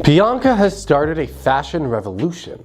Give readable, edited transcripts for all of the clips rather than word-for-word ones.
Bianca has started a fashion revolution.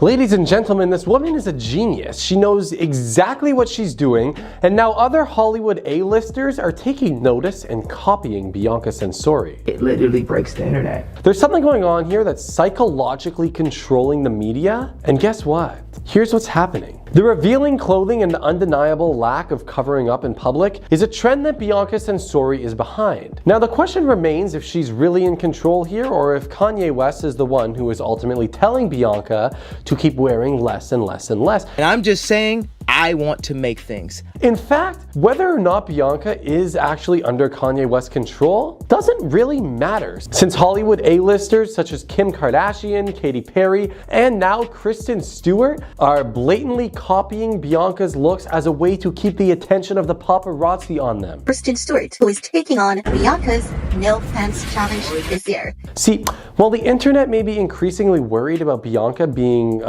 Ladies and gentlemen, this woman is a genius. She knows exactly what she's doing, and now other Hollywood A-listers are taking notice and copying Bianca Censori. It literally breaks the internet. There's something going on here that's psychologically controlling the media, and guess what? Here's what's happening. The revealing clothing and the undeniable lack of covering up in public is a trend that Bianca Censori is behind. Now the question remains if she's really in control here, or if Kanye West is the one who is ultimately telling Bianca to keep wearing less and less and less. And I'm just saying, I want to make things. In fact, whether or not Bianca is actually under Kanye West's control doesn't really matter, since Hollywood A-listers such as Kim Kardashian, Katy Perry, and now Kristen Stewart are blatantly copying Bianca's looks as a way to keep the attention of the paparazzi on them. Kristen Stewart, who is taking on Bianca's No Pants Challenge this year. See, while the internet may be increasingly worried about Bianca being,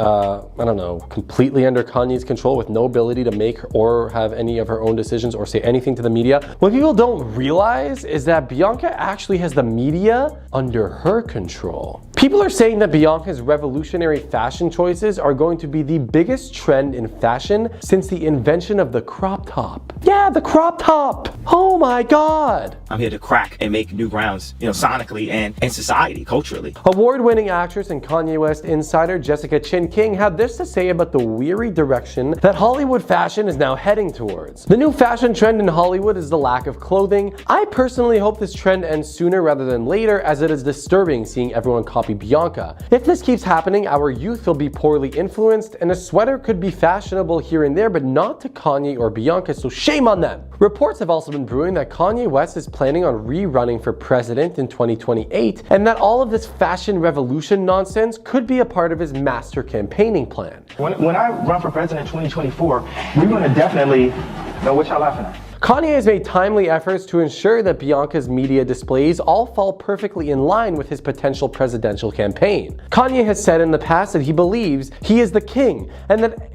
completely under Kanye's control with no ability to make or have any of her own decisions or say anything to the media, what people don't realize is that Bianca actually has the media under her control. People are saying that Bianca's revolutionary fashion choices are going to be the biggest trend in fashion since the invention of the crop top. Yeah, the crop top! Oh my god! I'm here to crack and make new grounds, sonically and society, culturally. Award-winning actress and Kanye West insider Jessica Chin King had this to say about the weary direction that Hollywood fashion is now heading towards. The new fashion trend in Hollywood is the lack of clothing. I personally hope this trend ends sooner rather than later, as it is disturbing seeing everyone copy Bianca. If this keeps happening, our youth will be poorly influenced, and a sweater could be fashionable here and there, but not to Kanye or Bianca, so shame on them. Reports have also been brewing that Kanye West is planning on rerunning for president in 2028, and that all of this fashion revolution nonsense could be a part of his master campaigning plan. When I run for president in 2024, we're going to definitely know what y'all laughing at. Kanye has made timely efforts to ensure that Bianca's media displays all fall perfectly in line with his potential presidential campaign. Kanye has said in the past that he believes he is the king, and that,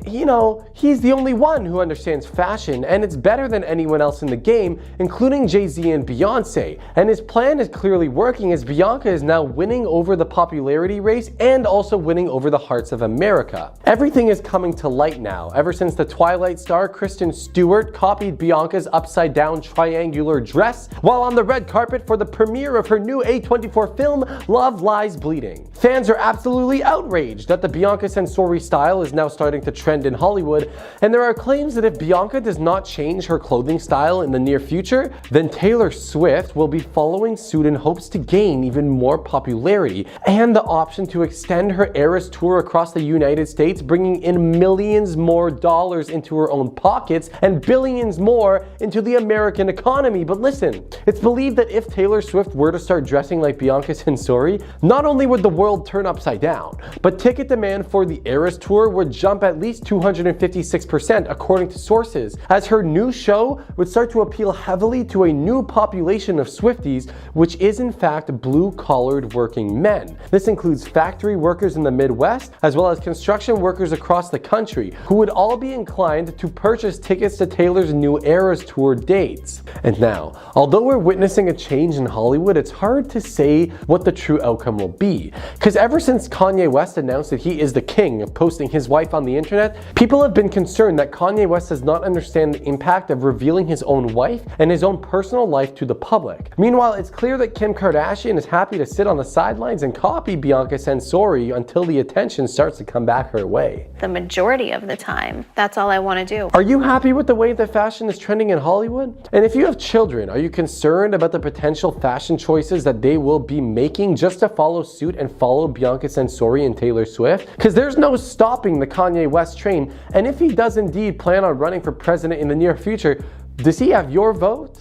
he's the only one who understands fashion, and it's better than anyone else in the game, including Jay-Z and Beyonce. And his plan is clearly working, as Bianca is now winning over the popularity race and also winning over the hearts of America. Everything is coming to light now, ever since the Twilight star Kristen Stewart copied Bianca's upside-down triangular dress while on the red carpet for the premiere of her new A24 film, Love Lies Bleeding. Fans are absolutely outraged that the Bianca Censori style is now starting to trend in Hollywood, and there are claims that if Bianca does not change her clothing style in the near future, then Taylor Swift will be following suit in hopes to gain even more popularity and the option to extend her Eras tour across the United States, bringing in millions more dollars into her own pockets and billions more into the American economy. But listen, it's believed that if Taylor Swift were to start dressing like Bianca Censori, not only would the world turn upside down, but ticket demand for the Eras tour would jump at least 256% according to sources, as her new show would start to appeal heavily to a new population of Swifties, which is in fact blue-collared working men. This includes factory workers in the Midwest, as well as construction workers across the country, who would all be inclined to purchase tickets to Taylor's new Eras tour dates. And now, although we're witnessing a change in Hollywood, it's hard to say what the true outcome will be. Because ever since Kanye West announced that he is the king of posting his wife on the internet, people have been concerned that Kanye West does not understand the impact of revealing his own wife and his own personal life to the public. Meanwhile, it's clear that Kim Kardashian is happy to sit on the sidelines and copy Bianca Censori until the attention starts to come back her way. The majority of the time, that's all I want to do. Are you happy with the way that fashion is trending in Hollywood? And if you have children, are you concerned about the potential fashion choices that they will be making just to follow suit and follow Bianca Censori and Taylor Swift? Because there's no stopping the Kanye West train, and if he does indeed plan on running for president in the near future, does he have your vote?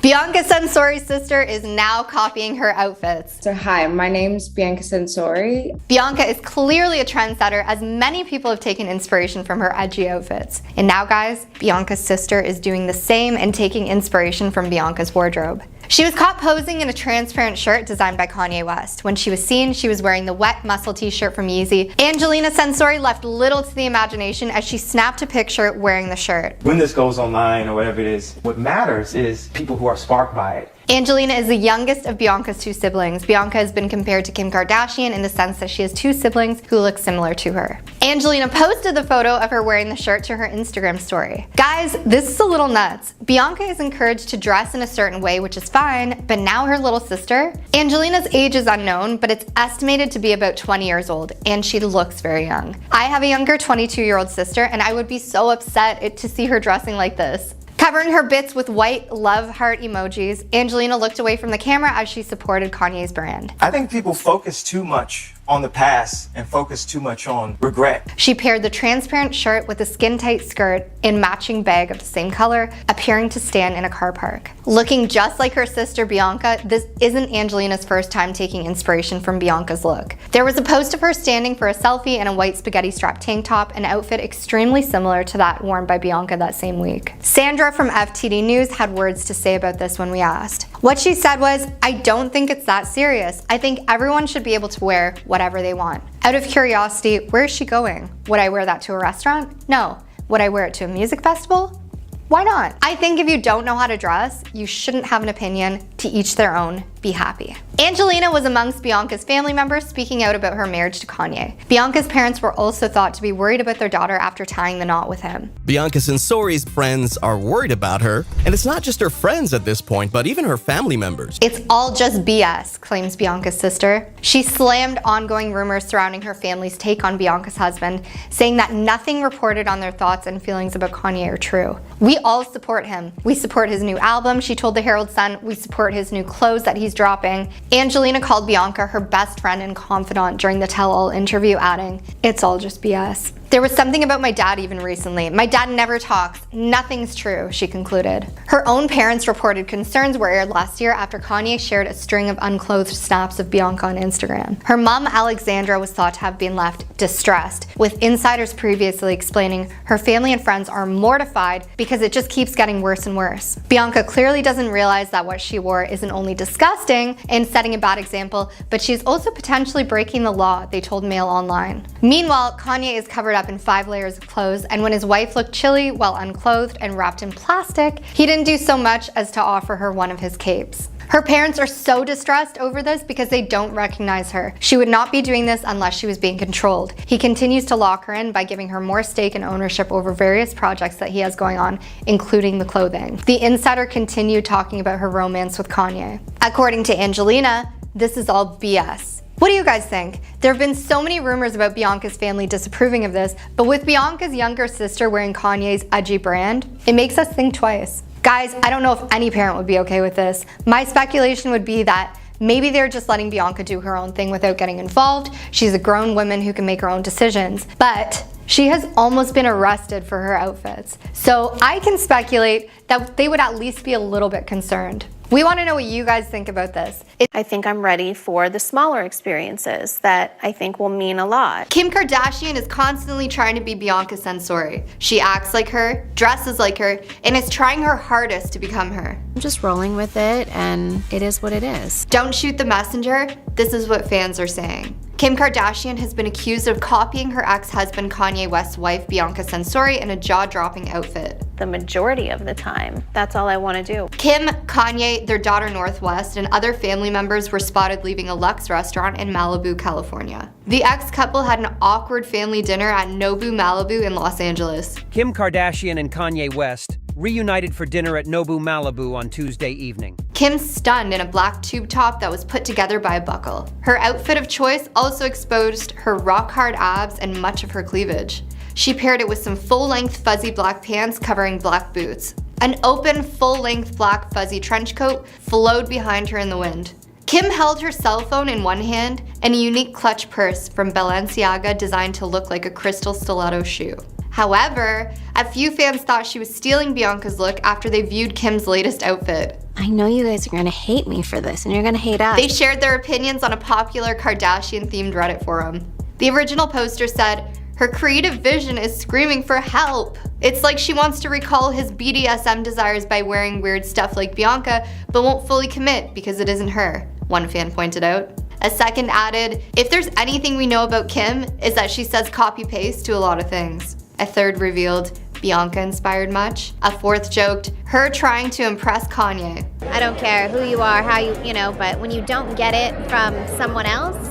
Bianca Censori's sister is now copying her outfits. So hi, my name's Bianca Censori. Bianca is clearly a trendsetter, as many people have taken inspiration from her edgy outfits. And now guys, Bianca's sister is doing the same and taking inspiration from Bianca's wardrobe. She was caught posing in a transparent shirt designed by Kanye West. When she was seen, she was wearing the wet muscle t-shirt from Yeezy. Angelina Censori left little to the imagination as she snapped a picture wearing the shirt. When this goes online or whatever it is, what matters is people who are sparked by it. Angelina is the youngest of Bianca's two siblings. Bianca has been compared to Kim Kardashian in the sense that she has two siblings who look similar to her. Angelina posted the photo of her wearing the shirt to her Instagram story. Guys, this is a little nuts. Bianca is encouraged to dress in a certain way, which is fine, but now her little sister? Angelina's age is unknown, but it's estimated to be about 20 years old, and she looks very young. I have a younger 22-year-old sister, and I would be so upset to see her dressing like this. Covering her bits with white love heart emojis, Angelina looked away from the camera as she supported Kanye's brand. I think people focus too much on the past and focus too much on regret. She paired the transparent shirt with a skin-tight skirt and matching bag of the same color, appearing to stand in a car park. Looking just like her sister Bianca, this isn't Angelina's first time taking inspiration from Bianca's look. There was a post of her standing for a selfie in a white spaghetti strap tank top, an outfit extremely similar to that worn by Bianca that same week. Sandra from FTD News had words to say about this when we asked. What she said was, "I don't think it's that serious. I think everyone should be able to wear whatever they want. Out of curiosity, where is she going? Would I wear that to a restaurant? No. Would I wear it to a music festival? Why not? I think if you don't know how to dress, you shouldn't have an opinion. To each their own. Be happy." Angelina was amongst Bianca's family members speaking out about her marriage to Kanye. Bianca's parents were also thought to be worried about their daughter after tying the knot with him. Bianca Censori's friends are worried about her, and it's not just her friends at this point, but even her family members. "It's all just BS, claims Bianca's sister. She slammed ongoing rumors surrounding her family's take on Bianca's husband, saying that nothing reported on their thoughts and feelings about Kanye are true. "We all support him. We support his new album," she told the Herald Sun. "We support his new clothes that he's dropping." Angelina called Bianca her best friend and confidant during the tell-all interview, adding, "It's all just BS. There was something about my dad even recently. My dad never talks. Nothing's true," she concluded. Her own parents reported concerns were aired last year after Kanye shared a string of unclothed snaps of Bianca on Instagram. Her mom, Alexandra, was thought to have been left distressed, with insiders previously explaining her family and friends are mortified because it just keeps getting worse and worse. Bianca clearly doesn't realize that what she wore isn't only disgusting and setting a bad example, but she's also potentially breaking the law, they told Mail Online. Meanwhile, Kanye is covered up in 5 layers of clothes, and when his wife looked chilly while unclothed and wrapped in plastic, he didn't do so much as to offer her one of his capes. Her parents are so distressed over this because they don't recognize her. She would not be doing this unless she was being controlled. He continues to lock her in by giving her more stake and ownership over various projects that he has going on, including the clothing. The insider continued talking about her romance with Kanye. According to Angelina, this is all BS. What do you guys think? There have been so many rumors about Bianca's family disapproving of this, but with Bianca's younger sister wearing Kanye's edgy brand, it makes us think twice. Guys, I don't know if any parent would be okay with this. My speculation would be that maybe they're just letting Bianca do her own thing without getting involved. She's a grown woman who can make her own decisions, but she has almost been arrested for her outfits. So I can speculate that they would at least be a little bit concerned. We want to know what you guys think about this. I think I'm ready for the smaller experiences that I think will mean a lot. Kim Kardashian is constantly trying to be Bianca Censori. She acts like her, dresses like her, and is trying her hardest to become her. I'm just rolling with it, and it is what it is. Don't shoot the messenger. This is what fans are saying. Kim Kardashian has been accused of copying her ex-husband Kanye West's wife Bianca Censori in a jaw-dropping outfit. The majority of the time, that's all I want to do. Kim, Kanye, their daughter Northwest, and other family members were spotted leaving a Lux restaurant in Malibu, California. The ex-couple had an awkward family dinner at Nobu Malibu in Los Angeles. Kim Kardashian and Kanye West reunited for dinner at Nobu Malibu on Tuesday evening. Kim stunned in a black tube top that was put together by a buckle. Her outfit of choice also exposed her rock-hard abs and much of her cleavage. She paired it with some full-length fuzzy black pants covering black boots. An open, full-length black fuzzy trench coat flowed behind her in the wind. Kim held her cell phone in one hand and a unique clutch purse from Balenciaga designed to look like a crystal stiletto shoe. However, a few fans thought she was stealing Bianca's look after they viewed Kim's latest outfit. I know you guys are gonna hate me for this, and you're gonna hate us. They shared their opinions on a popular Kardashian-themed Reddit forum. The original poster said, "Her creative vision is screaming for help. It's like she wants to recall his BDSM desires by wearing weird stuff like Bianca, but won't fully commit because it isn't her," one fan pointed out. A second added, "If there's anything we know about Kim, is that she says copy-paste to a lot of things." A third revealed, Bianca inspired much. A fourth joked, her trying to impress Kanye. I don't care who you are, how you know, but when you don't get it from someone else,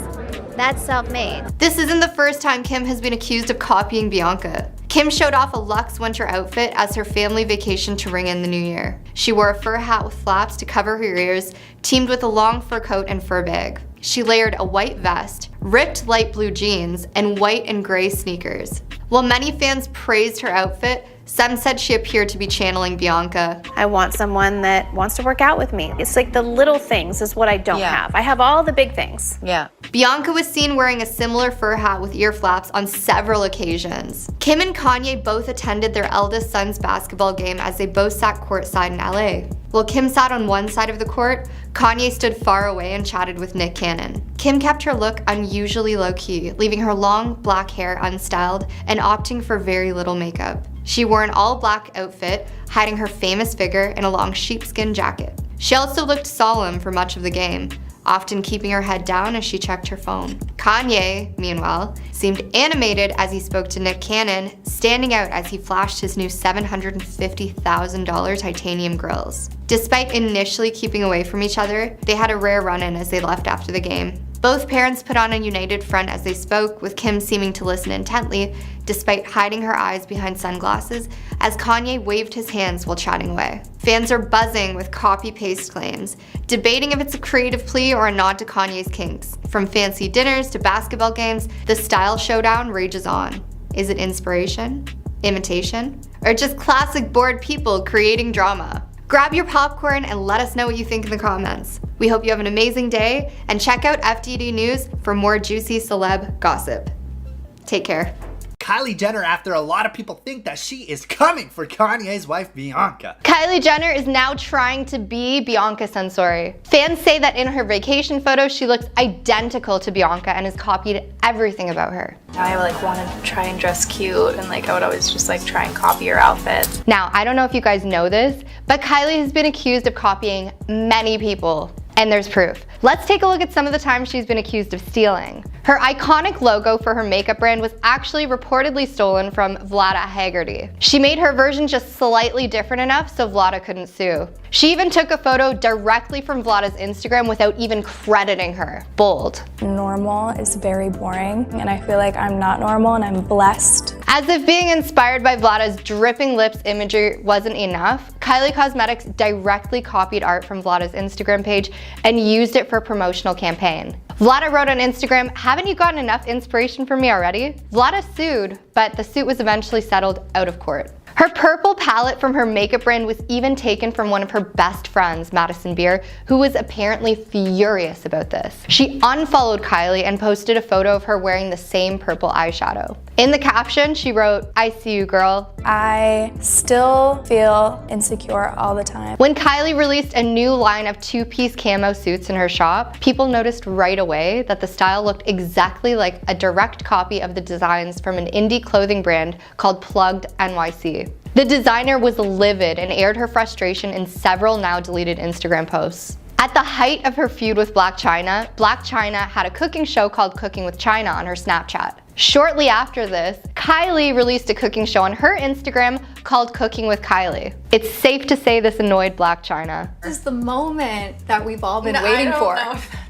that's self-made. This isn't the first time Kim has been accused of copying Bianca. Kim showed off a luxe winter outfit as her family vacationed to ring in the new year. She wore a fur hat with flaps to cover her ears, teamed with a long fur coat and fur bag. She layered a white vest, ripped light blue jeans, and white and gray sneakers. While many fans praised her outfit, some said she appeared to be channeling Bianca. I want someone that wants to work out with me. It's like the little things is what I don't have. I have all the big things. Yeah. Bianca was seen wearing a similar fur hat with ear flaps on several occasions. Kim and Kanye both attended their eldest son's basketball game as they both sat courtside in LA. While Kim sat on one side of the court, Kanye stood far away and chatted with Nick Cannon. Kim kept her look unusually low-key, leaving her long black hair unstyled and opting for very little makeup. She wore an all-black outfit, hiding her famous figure in a long sheepskin jacket. She also looked solemn for much of the game, often keeping her head down as she checked her phone. Kanye, meanwhile, seemed animated as he spoke to Nick Cannon, standing out as he flashed his new $750,000 titanium grills. Despite initially keeping away from each other, they had a rare run-in as they left after the game. Both parents put on a united front as they spoke, with Kim seeming to listen intently, despite hiding her eyes behind sunglasses, as Kanye waved his hands while chatting away. Fans are buzzing with copy-paste claims, debating if it's a creative plea or a nod to Kanye's kinks. From fancy dinners to basketball games, the style showdown rages on. Is it inspiration, imitation, or just classic bored people creating drama? Grab your popcorn and let us know what you think in the comments. We hope you have an amazing day, and check out FDD News for more juicy celeb gossip. Take care. Kylie Jenner, after a lot of people think that she is coming for Kanye's wife, Bianca. Kylie Jenner is now trying to be Bianca Censori. Fans say that in her vacation photos, she looks identical to Bianca and has copied everything about her. I want to try and dress cute, and I would always just try and copy her outfits. Now, I don't know if you guys know this, but Kylie has been accused of copying many people. And there's proof. Let's take a look at some of the times she's been accused of stealing. Her iconic logo for her makeup brand was actually reportedly stolen from Vlada Haggerty. She made her version just slightly different enough so Vlada couldn't sue. She even took a photo directly from Vlada's Instagram without even crediting her. Bold. Normal is very boring, and I feel like I'm not normal and I'm blessed. As if being inspired by Vlada's dripping lips imagery wasn't enough, Kylie Cosmetics directly copied art from Vlada's Instagram page and used it for a promotional campaign. Vlada wrote on Instagram, "Haven't you gotten enough inspiration from me already?" Vlada sued, but the suit was eventually settled out of court. Her purple palette from her makeup brand was even taken from one of her best friends, Madison Beer, who was apparently furious about this. She unfollowed Kylie and posted a photo of her wearing the same purple eyeshadow. In the caption, she wrote, "I see you, girl." I still feel insecure all the time. When Kylie released a new line of two-piece camo suits in her shop, people noticed right away that the style looked exactly like a direct copy of the designs from an indie clothing brand called Plugged NYC. The designer was livid and aired her frustration in several now deleted Instagram posts. At the height of her feud with Blac Chyna had a cooking show called Cooking with Chyna on her Snapchat. Shortly after this, Kylie released a cooking show on her Instagram called Cooking with Kylie. It's safe to say this annoyed Blac Chyna. This is the moment that we've all been waiting for.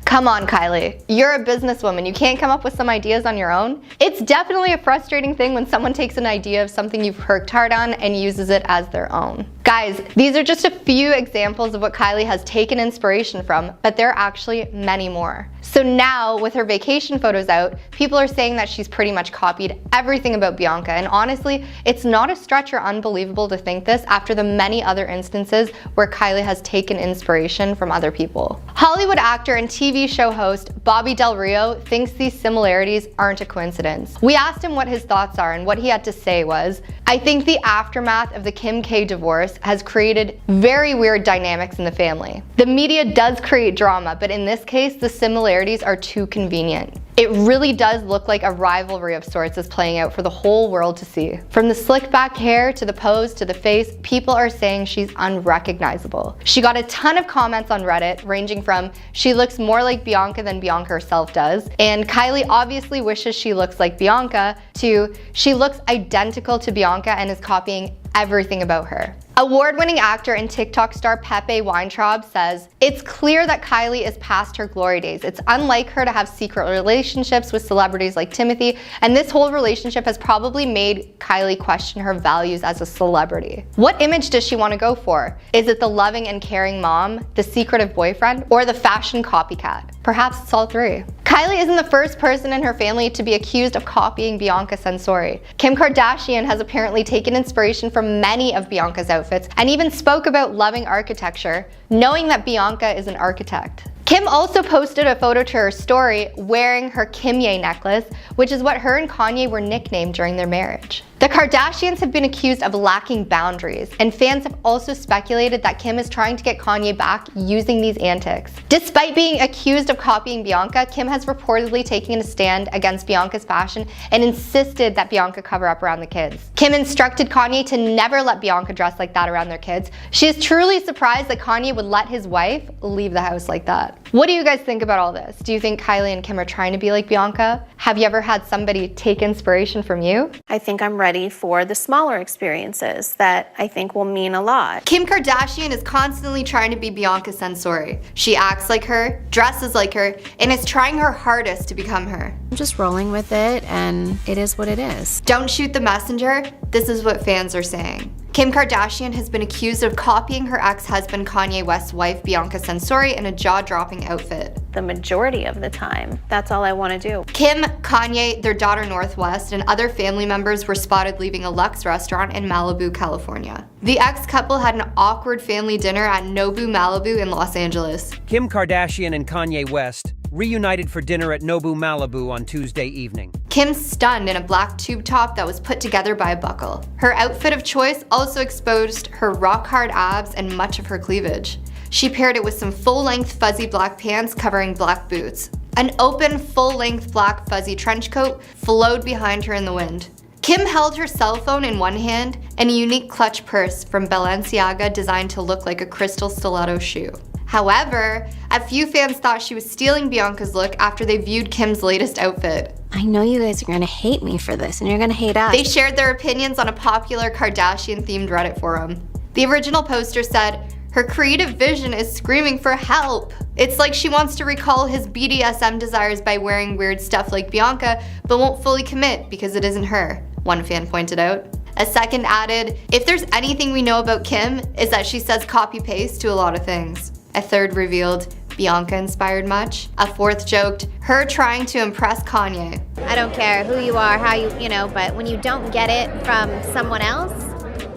Come on, Kylie. You're a businesswoman. You can't come up with some ideas on your own? It's definitely a frustrating thing when someone takes an idea of something you've worked hard on and uses it as their own. Guys, these are just a few examples of what Kylie has taken inspiration from, but there are actually many more. So now, with her vacation photos out, people are saying that she's pretty much copied everything about Bianca, and honestly, it's not a stretch or unbelievable to think this after the many other instances where Kylie has taken inspiration from other people. Hollywood actor and TV show host Bobby Del Rio thinks these similarities aren't a coincidence. We asked him what his thoughts are, and what he had to say was, "I think the aftermath of the Kim K divorce has created very weird dynamics in the family. The media does create drama, but in this case, the similarities are too convenient. It really does look like a rivalry of sorts is playing out for the whole world to see. From the slick back hair to the pose to the face, people are saying she's unrecognizable. She got a ton of comments on Reddit ranging from "she looks more like Bianca than Bianca herself does," and "Kylie obviously wishes she looks like Bianca," to "she looks identical to Bianca and is copying everything about her." Award-winning actor and TikTok star Pepe Weintraub says, "It's clear that Kylie is past her glory days. It's unlike her to have secret relationships with celebrities like Timothy, and this whole relationship has probably made Kylie question her values as a celebrity." What image does she want to go for? Is it the loving and caring mom, the secretive boyfriend, or the fashion copycat? Perhaps it's all three. Kylie isn't the first person in her family to be accused of copying Bianca Censori. Kim Kardashian has apparently taken inspiration from many of Bianca's outfits and even spoke about loving architecture, knowing that Bianca is an architect. Kim also posted a photo to her story wearing her Kanye necklace, which is what her and Kanye were nicknamed during their marriage. The Kardashians have been accused of lacking boundaries, and fans have also speculated that Kim is trying to get Kanye back using these antics. Despite being accused of copying Bianca, Kim has reportedly taken a stand against Bianca's fashion and insisted that Bianca cover up around the kids. Kim instructed Kanye to never let Bianca dress like that around their kids. She is truly surprised that Kanye would let his wife leave the house like that. What do you guys think about all this? Do you think Kylie and Kim are trying to be like Bianca? Have you ever had somebody take inspiration from you? I think I'm ready for the smaller experiences that I think will mean a lot. Kim Kardashian is constantly trying to be Bianca Censori. She acts like her, dresses like her, and is trying her hardest to become her. I'm just rolling with it, and it is what it is. Don't shoot the messenger. This is what fans are saying. Kim Kardashian has been accused of copying her ex-husband Kanye West's wife Bianca Censori in a jaw-dropping outfit. The majority of the time, that's all I want to do. Kim, Kanye, their daughter Northwest, and other family members were spotted leaving a Lux restaurant in Malibu, California. The ex-couple had an awkward family dinner at Nobu Malibu in Los Angeles. Kim Kardashian and Kanye West reunited for dinner at Nobu Malibu on Tuesday evening. Kim stunned in a black tube top that was put together by a buckle. Her outfit of choice also exposed her rock-hard abs and much of her cleavage. She paired it with some full-length fuzzy black pants covering black boots. An open, full-length black fuzzy trench coat flowed behind her in the wind. Kim held her cell phone in one hand and a unique clutch purse from Balenciaga designed to look like a crystal stiletto shoe. However, a few fans thought she was stealing Bianca's look after they viewed Kim's latest outfit. I know you guys are gonna hate me for this, and you're gonna hate us. They shared their opinions on a popular Kardashian-themed Reddit forum. The original poster said, "Her creative vision is screaming for help. It's like she wants to recall his BDSM desires by wearing weird stuff like Bianca, but won't fully commit because it isn't her," one fan pointed out. A second added, "If there's anything we know about Kim, is that she says copy-paste to a lot of things." A third revealed, "Bianca inspired much." A fourth joked, "Her trying to impress Kanye." I don't care who you are, how you know, but when you don't get it from someone else,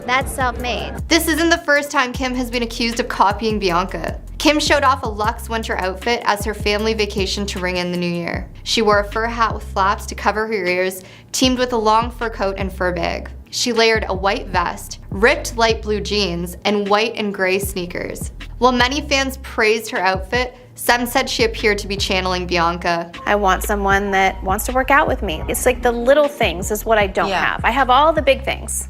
that's self-made. This isn't the first time Kim has been accused of copying Bianca. Kim showed off a luxe winter outfit as her family vacationed to ring in the new year. She wore a fur hat with flaps to cover her ears, teamed with a long fur coat and fur bag. She layered a white vest, ripped light blue jeans, and white and gray sneakers. While many fans praised her outfit, some said she appeared to be channeling Bianca. I want someone that wants to work out with me. It's like the little things is what I don't have. I have all the big things.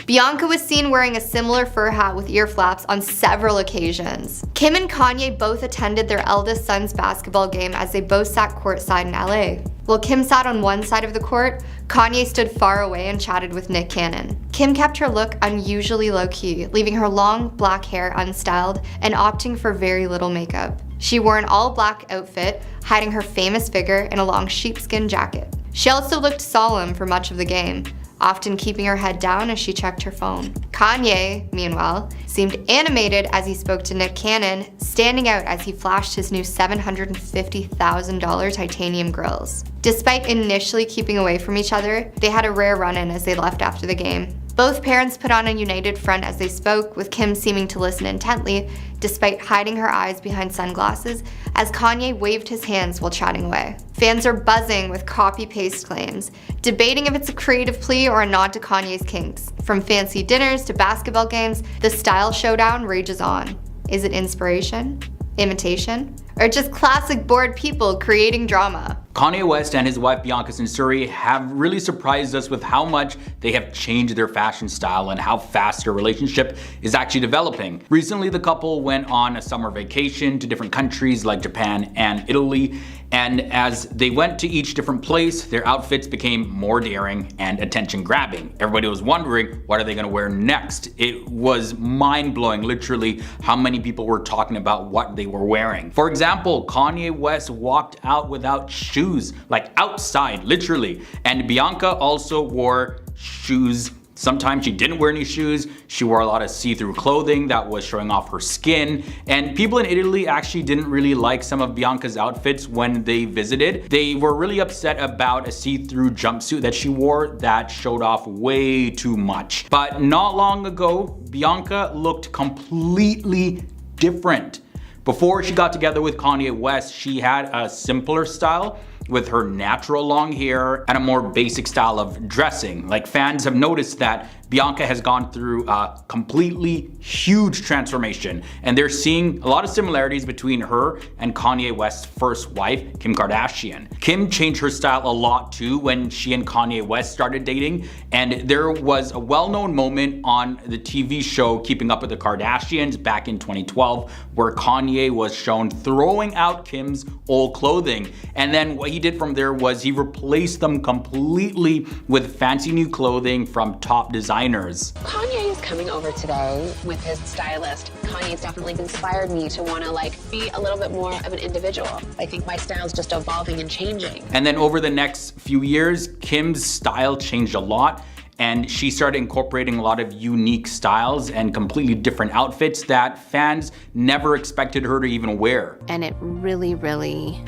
Bianca was seen wearing a similar fur hat with ear flaps on several occasions. Kim and Kanye both attended their eldest son's basketball game as they both sat courtside in LA. While Kim sat on one side of the court, Kanye stood far away and chatted with Nick Cannon. Kim kept her look unusually low-key, leaving her long black hair unstyled and opting for very little makeup. She wore an all-black outfit, hiding her famous figure in a long sheepskin jacket. She also looked solemn for much of the game, often keeping her head down as she checked her phone. Kanye, meanwhile, seemed animated as he spoke to Nick Cannon, standing out as he flashed his new $750,000 titanium grills. Despite initially keeping away from each other, they had a rare run-in as they left after the game. Both parents put on a united front as they spoke, with Kim seeming to listen intently, despite hiding her eyes behind sunglasses, as Kanye waved his hands while chatting away. Fans are buzzing with copy-paste claims, debating if it's a creative plea or a nod to Kanye's kinks. From fancy dinners to basketball games, the style showdown rages on. Is it inspiration? Imitation? Or just classic bored people creating drama? Kanye West and his wife Bianca Censori have really surprised us with how much they have changed their fashion style and how fast their relationship is actually developing. Recently, the couple went on a summer vacation to different countries like Japan and Italy, and as they went to each different place, their outfits became more daring and attention-grabbing. Everybody was wondering, what are they gonna wear next? It was mind-blowing, literally, how many people were talking about what they were wearing. For example, Kanye West walked out without shoes, like outside, literally. And Bianca also wore shoes. Sometimes she didn't wear any shoes. She wore a lot of see-through clothing that was showing off her skin. And people in Italy actually didn't really like some of Bianca's outfits when they visited. They were really upset about a see-through jumpsuit that she wore that showed off way too much. But not long ago, Bianca looked completely different. Before she got together with Kanye West, she had a simpler style with her natural long hair and a more basic style of dressing. Like, fans have noticed that Bianca has gone through a completely huge transformation, and they're seeing a lot of similarities between her and Kanye West's first wife, Kim Kardashian. Kim changed her style a lot too when she and Kanye West started dating, and there was a well-known moment on the TV show Keeping Up with the Kardashians back in 2012 where Kanye was shown throwing out Kim's old clothing, and then what he did from there was he replaced them completely with fancy new clothing from top designers. Kanye is coming over today with his stylist. Kanye's definitely inspired me to want to be a little bit more of an individual. I think my style's just evolving and changing. And then over the next few years, Kim's style changed a lot, and she started incorporating a lot of unique styles and completely different outfits that fans never expected her to even wear. And it really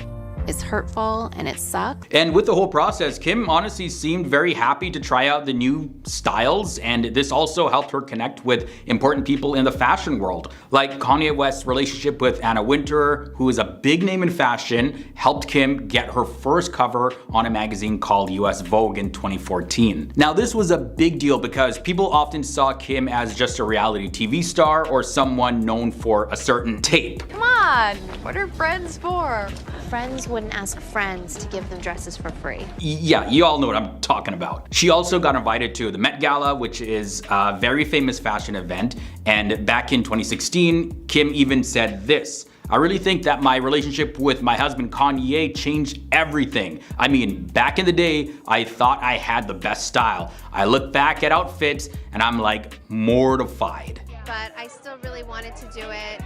is hurtful and it sucks. And with the whole process, Kim honestly seemed very happy to try out the new styles, and this also helped her connect with important people in the fashion world. Like Kanye West's relationship with Anna Wintour, who is a big name in fashion, helped Kim get her first cover on a magazine called US Vogue in 2014. Now, this was a big deal because people often saw Kim as just a reality TV star or someone known for a certain tape. Come on, what are friends for? Friends wouldn't ask friends to give them dresses for free. Yeah, you all know what I'm talking about. She also got invited to the Met Gala, which is a very famous fashion event. And back in 2016, Kim even said this: "I really think that my relationship with my husband Kanye changed everything. I mean, back in the day, I thought I had the best style. I look back at outfits and I'm like mortified." But I still really wanted to do it.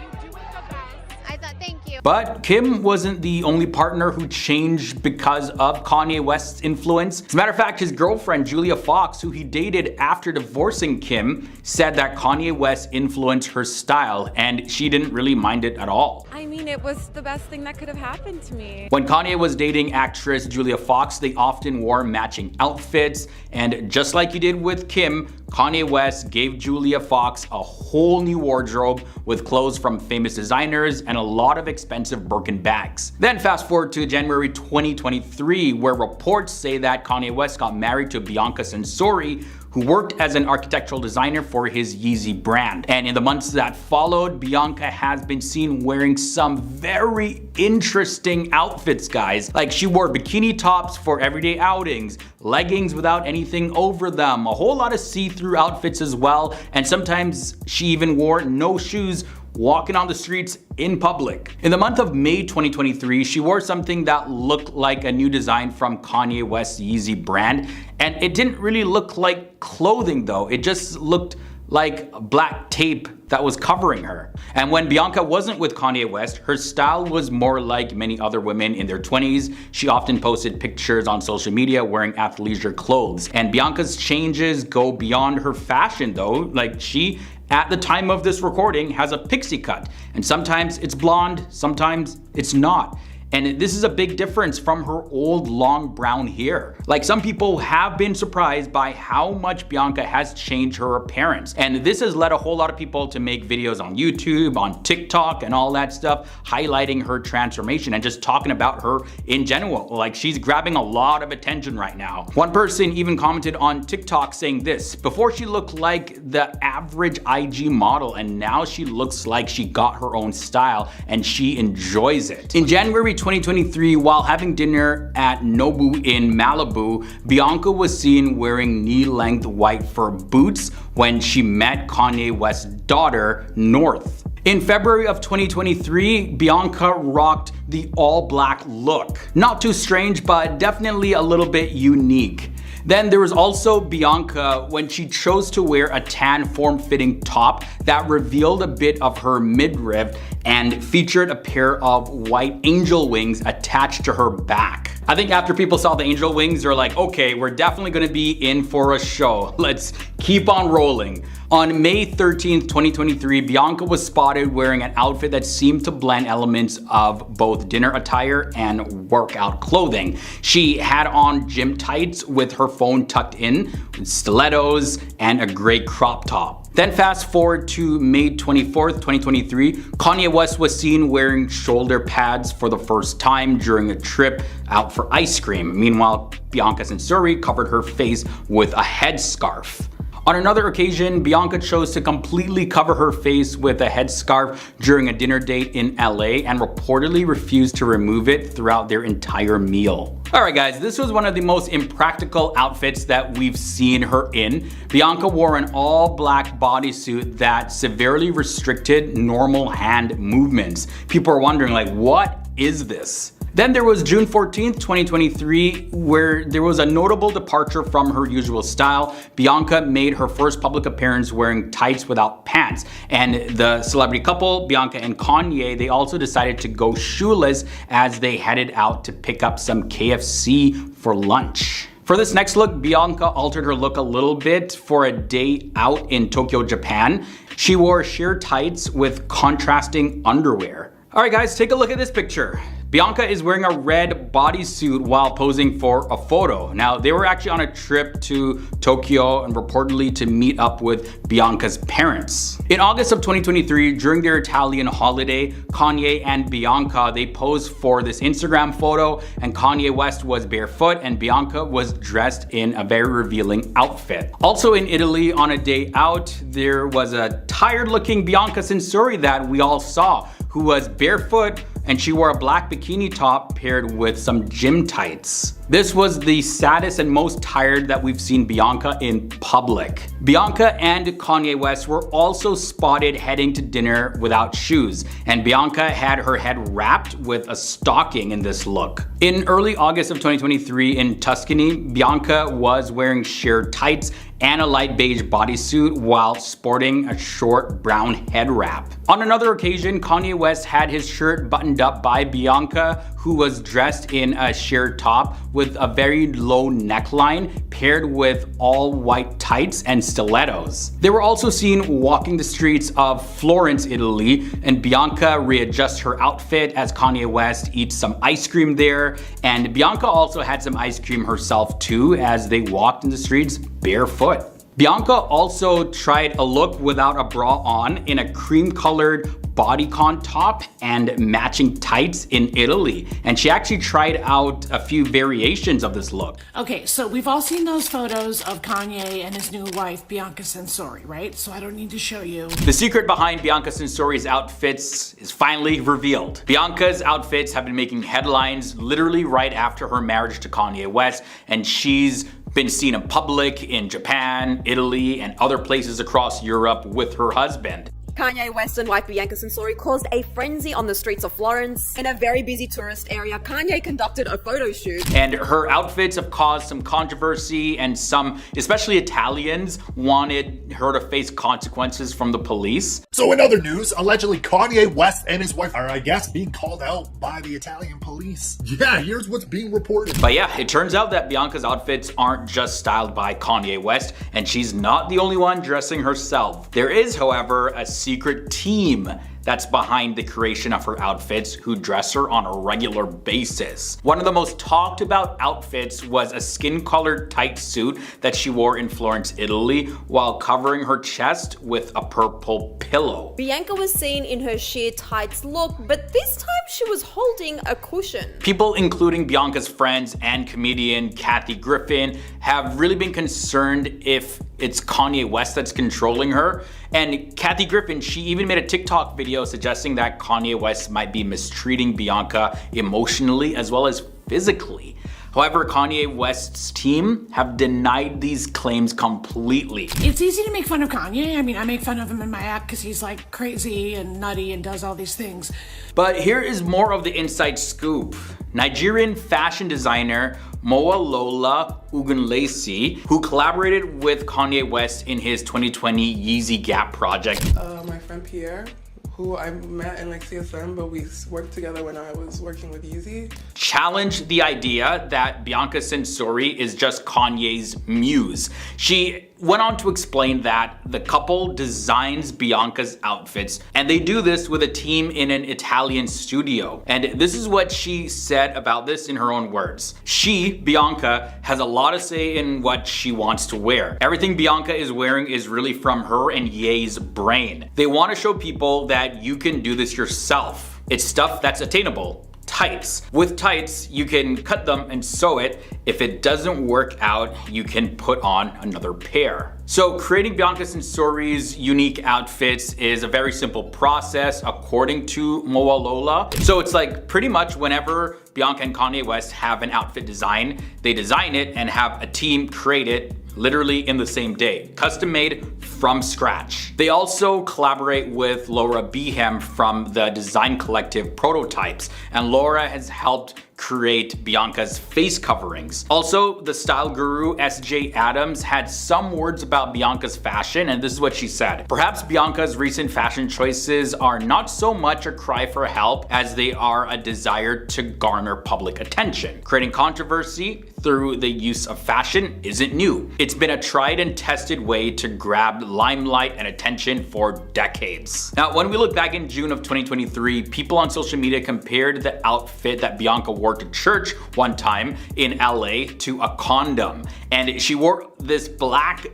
I thought, thank you. But Kim wasn't the only partner who changed because of Kanye West's influence. As a matter of fact, his girlfriend, Julia Fox, who he dated after divorcing Kim, said that Kanye West influenced her style, and she didn't really mind it at all. I mean, it was the best thing that could have happened to me. When Kanye was dating actress Julia Fox, they often wore matching outfits, and just like he did with Kim, Kanye West gave Julia Fox a whole new wardrobe with clothes from famous designers and a lot of expensive Birkin bags. Then fast forward to January 2023, where reports say that Kanye West got married to Bianca Censori, who worked as an architectural designer for his Yeezy brand. And in the months that followed, Bianca has been seen wearing some very interesting outfits, guys. Like, she wore bikini tops for everyday outings, leggings without anything over them, a whole lot of see-through outfits as well, and sometimes she even wore no shoes walking on the streets in public. In the month of May 2023, she wore something that looked like a new design from Kanye West's Yeezy brand, and it didn't really look like clothing though. It just looked like black tape that was covering her. And when Bianca wasn't with Kanye West, her style was more like many other women in their 20s. She often posted pictures on social media wearing athleisure clothes. And Bianca's changes go beyond her fashion though. Like, she, at the time of this recording, has a pixie cut. And sometimes it's blonde, sometimes it's not. And this is a big difference from her old long brown hair. Like, some people have been surprised by how much Bianca has changed her appearance. And this has led a whole lot of people to make videos on YouTube, on TikTok, and all that stuff, highlighting her transformation and just talking about her in general. Like, she's grabbing a lot of attention right now. One person even commented on TikTok saying this: "Before she looked like the average IG model, and now she looks like she got her own style and she enjoys it." In January 2023, while having dinner at Nobu in Malibu, Bianca was seen wearing knee-length white fur boots when she met Kanye West's daughter, North. In February of 2023, Bianca rocked the all-black look. Not too strange, but definitely a little bit unique. Then there was also Bianca when she chose to wear a tan form-fitting top that revealed a bit of her midriff and featured a pair of white angel wings attached to her back. I think after people saw the angel wings, they're like, okay, we're definitely gonna be in for a show. Let's keep on rolling. On May 13th, 2023, Bianca was spotted wearing an outfit that seemed to blend elements of both dinner attire and workout clothing. She had on gym tights with her phone tucked in, with stilettos, and a gray crop top. Then fast forward to May 24th, 2023, Kanye West was seen wearing shoulder pads for the first time during a trip out for ice cream. Meanwhile, Bianca Censori covered her face with a headscarf. On another occasion, Bianca chose to completely cover her face with a headscarf during a dinner date in LA and reportedly refused to remove it throughout their entire meal. Alright guys, this was one of the most impractical outfits that we've seen her in. Bianca wore an all-black bodysuit that severely restricted normal hand movements. People are wondering, like, what is this? Then there was June 14th, 2023, where there was a notable departure from her usual style. Bianca made her first public appearance wearing tights without pants. And the celebrity couple, Bianca and Kanye, they also decided to go shoeless as they headed out to pick up some KFC for lunch. For this next look, Bianca altered her look a little bit for a day out in Tokyo, Japan. She wore sheer tights with contrasting underwear. Alright guys, take a look at this picture. Bianca is wearing a red bodysuit while posing for a photo. Now, they were actually on a trip to Tokyo and reportedly to meet up with Bianca's parents. In August of 2023, during their Italian holiday, Kanye and Bianca, they posed for this Instagram photo, and Kanye West was barefoot and Bianca was dressed in a very revealing outfit. Also in Italy, on a day out, there was a tired-looking Bianca Censori that we all saw, who was barefoot, and she wore a black bikini top paired with some gym tights. This was the saddest and most tired that we've seen Bianca in public. Bianca and Kanye West were also spotted heading to dinner without shoes, and Bianca had her head wrapped with a stocking in this look. In early August of 2023 in Tuscany, Bianca was wearing sheer tights and a light beige bodysuit while sporting a short brown head wrap. On another occasion, Kanye West had his shirt buttoned up by Bianca, who was dressed in a sheer top with a very low neckline paired with all white tights and stilettos. They were also seen walking the streets of Florence, Italy, and Bianca readjusts her outfit as Kanye West eats some ice cream there, and Bianca also had some ice cream herself too as they walked in the streets barefoot. Bianca also tried a look without a bra on in a cream-colored bodycon top and matching tights in Italy. And she actually tried out a few variations of this look. Okay, so we've all seen those photos of Kanye and his new wife, Bianca Censori, right? So I don't need to show you. The secret behind Bianca Censori's outfits is finally revealed. Bianca's outfits have been making headlines literally right after her marriage to Kanye West, and she's been seen in public in Japan, Italy, and other places across Europe with her husband. Kanye West and wife Bianca Censori caused a frenzy on the streets of Florence. In a very busy tourist area, Kanye conducted a photo shoot. And her outfits have caused some controversy, and some, especially Italians, wanted her to face consequences from the police. So in other news, allegedly Kanye West and his wife are, I guess, being called out by the Italian police. Yeah, here's what's being reported. But yeah, it turns out that Bianca's outfits aren't just styled by Kanye West, and she's not the only one dressing herself. There is, however, a secret team that's behind the creation of her outfits, who dress her on a regular basis. One of the most talked about outfits was a skin-colored tight suit that she wore in Florence, Italy, while covering her chest with a purple pillow. Bianca was seen in her sheer tights look, but this time she was holding a cushion. People, including Bianca's friends and comedian Kathy Griffin, have really been concerned if it's Kanye West that's controlling her. And Kathy Griffin, she even made a TikTok video suggesting that Kanye West might be mistreating Bianca emotionally as well as physically. However, Kanye West's team have denied these claims completely. It's easy to make fun of Kanye. I mean, I make fun of him in my act because he's like crazy and nutty and does all these things. But here is more of the inside scoop. Nigerian fashion designer Moalola Ogunlesi, who collaborated with Kanye West in his 2020 Yeezy Gap project. My friend Pierre, who I met in like CSM, but we worked together when I was working with Yeezy. Challenged the idea that Bianca Censori is just Kanye's muse. She went on to explain that the couple designs Bianca's outfits, and they do this with a team in an Italian studio. And this is what she said about this in her own words. She, Bianca, has a lot to say in what she wants to wear. Everything Bianca is wearing is really from her and Ye's brain. They want to show people that you can do this yourself. It's stuff that's attainable. Tights. With tights, you can cut them and sew it. If it doesn't work out, you can put on another pair. So creating Bianca Censori's unique outfits is a very simple process according to Moalola. So it's like pretty much whenever Bianca and Kanye West have an outfit design, they design it and have a team create it literally in the same day, custom made from scratch. They also collaborate with Laura Behem from the design collective Prototypes, and Laura has helped create Bianca's face coverings. Also, the style guru SJ Adams had some words about Bianca's fashion, and this is what she said. Perhaps Bianca's recent fashion choices are not so much a cry for help as they are a desire to garner public attention. Creating controversy through the use of fashion isn't new. It's been a tried and tested way to grab limelight and attention for decades. Now, when we look back in June of 2023, people on social media compared the outfit that Bianca wore to church one time in LA to a condom. And she wore this black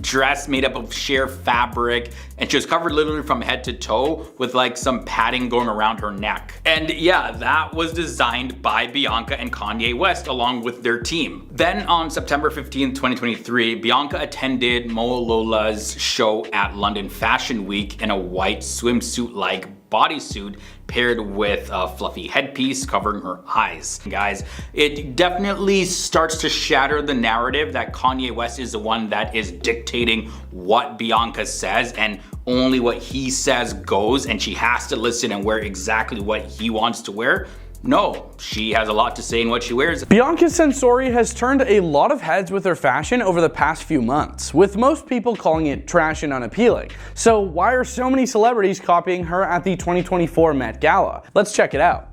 dress made up of sheer fabric, and she was covered literally from head to toe with like some padding going around her neck. And yeah, that was designed by Bianca and Kanye West along with their team. Then on September 15th, 2023, Bianca attended Moalola's show at London Fashion Week in a white swimsuit-like bodysuit paired with a fluffy headpiece covering her eyes. Guys, it definitely starts to shatter the narrative that Kanye West is the one that is dictating what Bianca says, and only what he says goes, and she has to listen and wear exactly what he wants to wear. No, she has a lot to say in what she wears. Bianca Censori has turned a lot of heads with her fashion over the past few months, with most people calling it trash and unappealing. So why are so many celebrities copying her at the 2024 Met Gala? Let's check it out.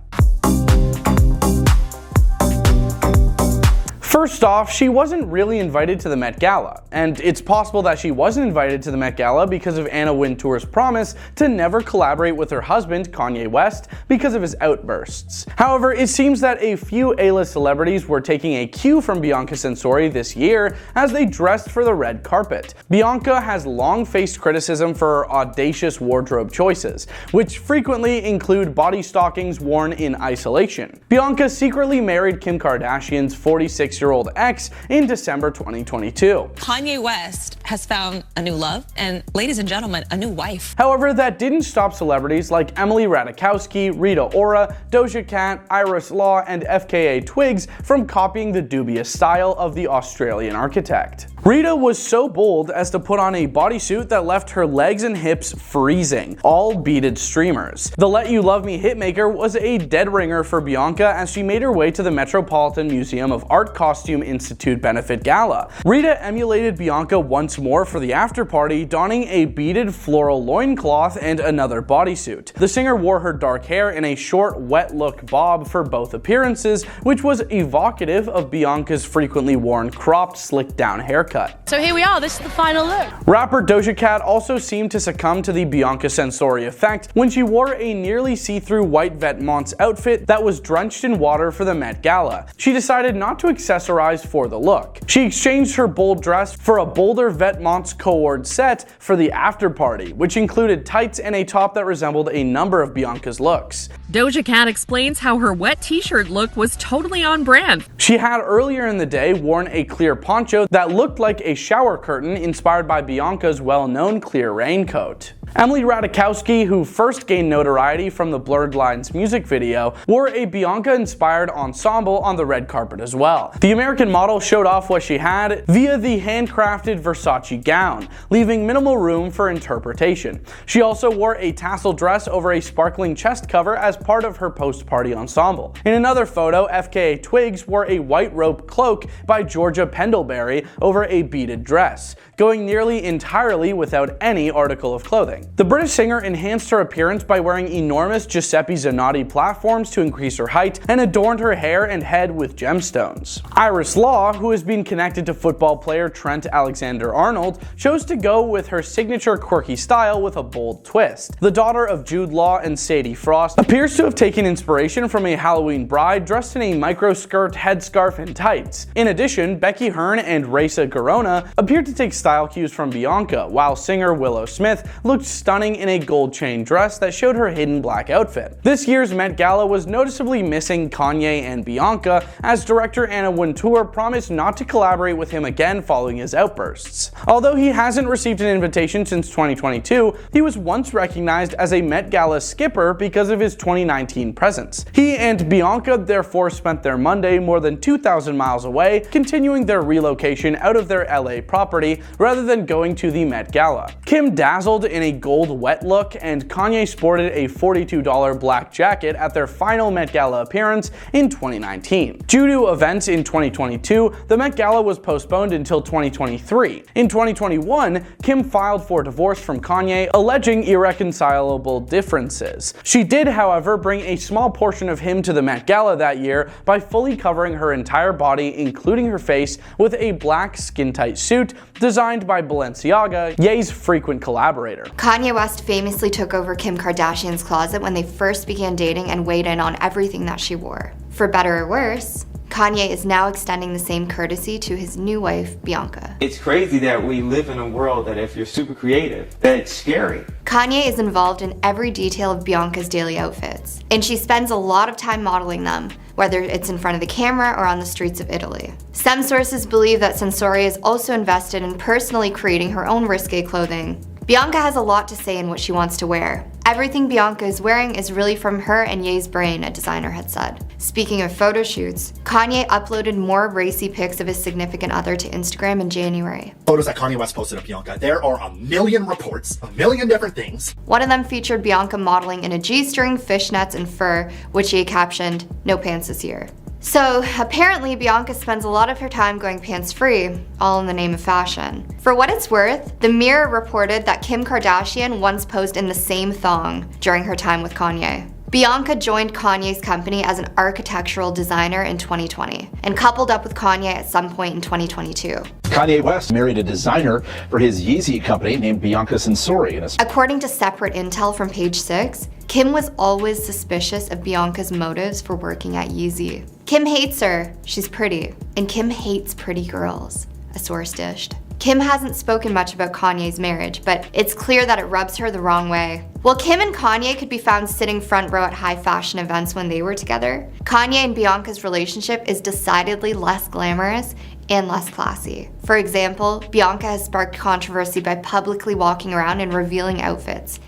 First off, she wasn't really invited to the Met Gala, and it's possible that she wasn't invited to the Met Gala because of Anna Wintour's promise to never collaborate with her husband, Kanye West, because of his outbursts. However, it seems that a few A-list celebrities were taking a cue from Bianca Censori this year as they dressed for the red carpet. Bianca has long faced criticism for her audacious wardrobe choices, which frequently include body stockings worn in isolation. Bianca secretly married Kim Kardashian's 46-year-old ex in December 2022. Kanye West has found a new love and, ladies and gentlemen, a new wife. However, that didn't stop celebrities like Emily Ratajkowski, Rita Ora, Doja Cat, Iris Law, and FKA Twigs from copying the dubious style of the Australian architect. Rita was so bold as to put on a bodysuit that left her legs and hips freezing, all beaded streamers. The Let You Love Me hitmaker was a dead ringer for Bianca as she made her way to the Metropolitan Museum of Art Costume Institute benefit gala. Rita emulated Bianca once more for the after party, donning a beaded floral loincloth and another bodysuit. The singer wore her dark hair in a short, wet look bob for both appearances, which was evocative of Bianca's frequently worn cropped, slicked down haircut. So here we are, this is the final look. Rapper Doja Cat also seemed to succumb to the Bianca Censori effect when she wore a nearly see-through white Vetements outfit that was drenched in water for the Met Gala. She decided not to accessorize accessorized for the look. She exchanged her bold dress for a bolder Vetements cord set for the after party, which included tights and a top that resembled a number of Bianca's looks. Doja Cat explains how her wet t-shirt look was totally on brand. She had earlier in the day worn a clear poncho that looked like a shower curtain inspired by Bianca's well-known clear raincoat. Emily Ratajkowski, who first gained notoriety from the Blurred Lines music video, wore a Bianca-inspired ensemble on the red carpet as well. The American model showed off what she had via the handcrafted Versace gown, leaving minimal room for interpretation. She also wore a tassel dress over a sparkling chest cover as part of her post-party ensemble. In another photo, FKA Twigs wore a white rope cloak by Georgia Pendlebury over a beaded dress, going nearly entirely without any article of clothing. The British singer enhanced her appearance by wearing enormous Giuseppe Zanotti platforms to increase her height and adorned her hair and head with gemstones. Iris Law, who has been connected to football player Trent Alexander-Arnold, chose to go with her signature quirky style with a bold twist. The daughter of Jude Law and Sadie Frost appears to have taken inspiration from a Halloween bride dressed in a micro-skirt, headscarf, and tights. In addition, Becky Hearn and Raisa Garona appeared to take style cues from Bianca, while singer Willow Smith looked stunning in a gold chain dress that showed her hidden black outfit. This year's Met Gala was noticeably missing Kanye and Bianca, as director Anna Wintour promised not to collaborate with him again following his outbursts. Although he hasn't received an invitation since 2022, he was once recognized as a Met Gala skipper because of his 2019 presence. He and Bianca therefore spent their Monday more than 2,000 miles away, continuing their relocation out of their LA property rather than going to the Met Gala. Kim dazzled in a gold wet look, and Kanye sported a $42 black jacket at their final Met Gala appearance in 2019. Due to events in 2022, the Met Gala was postponed until 2023. In 2021, Kim filed for divorce from Kanye, alleging irreconcilable differences. She did, however, bring a small portion of him to the Met Gala that year by fully covering her entire body, including her face, with a black skin-tight suit designed by Balenciaga, Ye's frequent collaborator. Kanye West famously took over Kim Kardashian's closet when they first began dating and weighed in on everything that she wore. For better or worse, Kanye is now extending the same courtesy to his new wife, Bianca. It's crazy that we live in a world that if you're super creative, that it's scary. Kanye is involved in every detail of Bianca's daily outfits, and she spends a lot of time modeling them, whether it's in front of the camera or on the streets of Italy. Some sources believe that Censori is also invested in personally creating her own risque clothing. Bianca has a lot to say in what she wants to wear. Everything Bianca is wearing is really from her and Ye's brain, a designer had said. Speaking of photo shoots, Kanye uploaded more racy pics of his significant other to Instagram in January. Photos that Kanye West posted of Bianca, there are a million reports, a million different things. One of them featured Bianca modeling in a G-string, fishnets, and fur, which he captioned, "No pants this year." So apparently Bianca spends a lot of her time going pants-free, all in the name of fashion. For what it's worth, the Mirror reported that Kim Kardashian once posed in the same thong during her time with Kanye. Bianca joined Kanye's company as an architectural designer in 2020 and coupled up with Kanye at some point in 2022. Kanye West married a designer for his Yeezy company named Bianca Censori. According to separate intel from Page 6, Kim was always suspicious of Bianca's motives for working at Yeezy. Kim hates her, she's pretty, and Kim hates pretty girls, a source dished. Kim hasn't spoken much about Kanye's marriage, but it's clear that it rubs her the wrong way. While Kim and Kanye could be found sitting front row at high fashion events when they were together, Kanye and Bianca's relationship is decidedly less glamorous and less classy. For example, Bianca has sparked controversy by publicly walking around and revealing outfits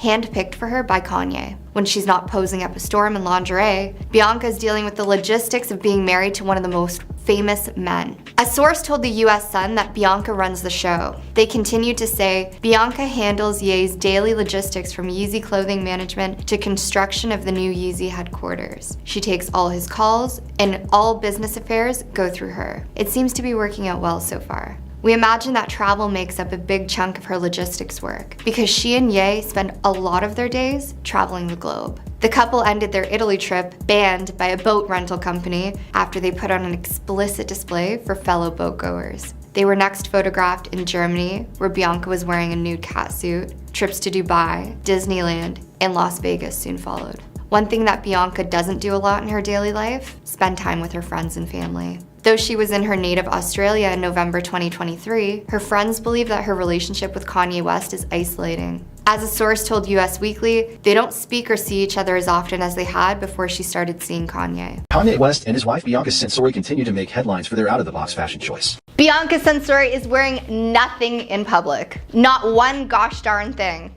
handpicked for her by Kanye. When she's not posing up a storm in lingerie, Bianca is dealing with the logistics of being married to one of the most famous men. A source told the US Sun that Bianca runs the show. They continued to say, Bianca handles Ye's daily logistics from Yeezy clothing management to construction of the new Yeezy headquarters. She takes all his calls, and all business affairs go through her. It seems to be working out well so far. We imagine that travel makes up a big chunk of her logistics work, because she and Ye spend a lot of their days traveling the globe. The couple ended their Italy trip banned by a boat rental company after they put on an explicit display for fellow boatgoers. They were next photographed in Germany, where Bianca was wearing a nude catsuit. Trips to Dubai, Disneyland, and Las Vegas soon followed. One thing that Bianca doesn't do a lot in her daily life, spend time with her friends and family. Though she was in her native Australia in November 2023, her friends believe that her relationship with Kanye West is isolating. As a source told US Weekly, they don't speak or see each other as often as they had before she started seeing Kanye. Kanye West and his wife Bianca Censori continue to make headlines for their out-of-the-box fashion choice. Bianca Censori is wearing nothing in public. Not one gosh darn thing.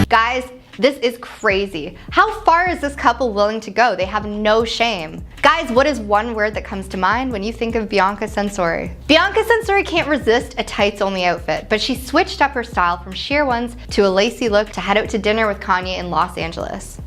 Guys, this is crazy. How far is this couple willing to go? They have no shame. Guys, what is one word that comes to mind when you think of Bianca Censori? Bianca Censori can't resist a tights-only outfit, but she switched up her style from sheer ones to a lacy look to head out to dinner with Kanye in Los Angeles.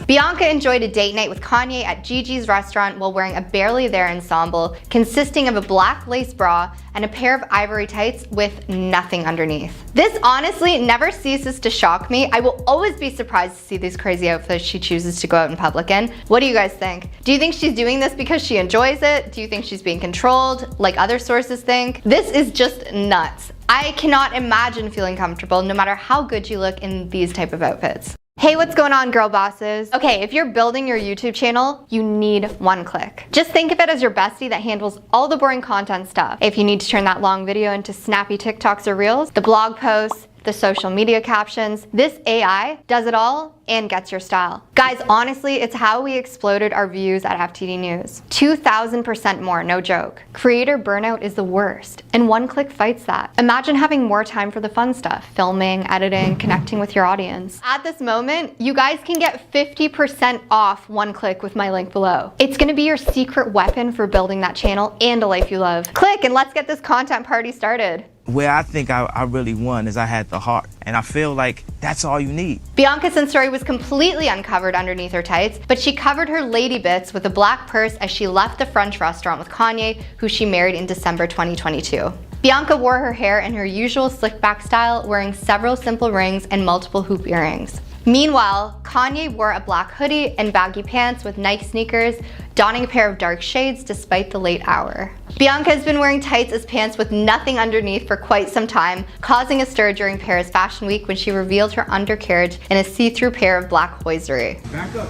Bianca enjoyed a date night with Kanye at Gigi's restaurant while wearing a barely there ensemble consisting of a black lace bra and a pair of ivory tights with nothing underneath. This honestly never ceases to shock me. I will always be surprised to see these crazy outfits she chooses to go out in public in. What do you guys think? Do you think she's doing this because she enjoys it? Do you think she's being controlled like other sources think? This is just nuts. I cannot imagine feeling comfortable no matter how good you look in these type of outfits. Hey, what's going on, girl bosses? Okay, if you're building your YouTube channel, you need one click. Just think of it as your bestie that handles all the boring content stuff. If you need to turn that long video into snappy TikToks or Reels, the blog posts, the social media captions, this AI does it all and gets your style. Guys, honestly, it's how we exploded our views at FTD News. 2,000% more, no joke. Creator burnout is the worst, and one click fights that. Imagine having more time for the fun stuff, filming, editing, connecting with your audience. At this moment, you guys can get 50% off one click with my link below. It's gonna be your secret weapon for building that channel and a life you love. Click and let's get this content party started. Where I think I really won is I had the heart, and I feel like that's all you need. Bianca Censori was completely uncovered underneath her tights, but she covered her lady bits with a black purse as she left the French restaurant with Kanye, who she married in December 2022. Bianca wore her hair in her usual slick back style, wearing several simple rings and multiple hoop earrings. Meanwhile, Kanye wore a black hoodie and baggy pants with Nike sneakers, donning a pair of dark shades despite the late hour. Bianca has been wearing tights as pants with nothing underneath for quite some time, causing a stir during Paris Fashion Week when she revealed her undercarriage in a see-through pair of black hosiery. Back up,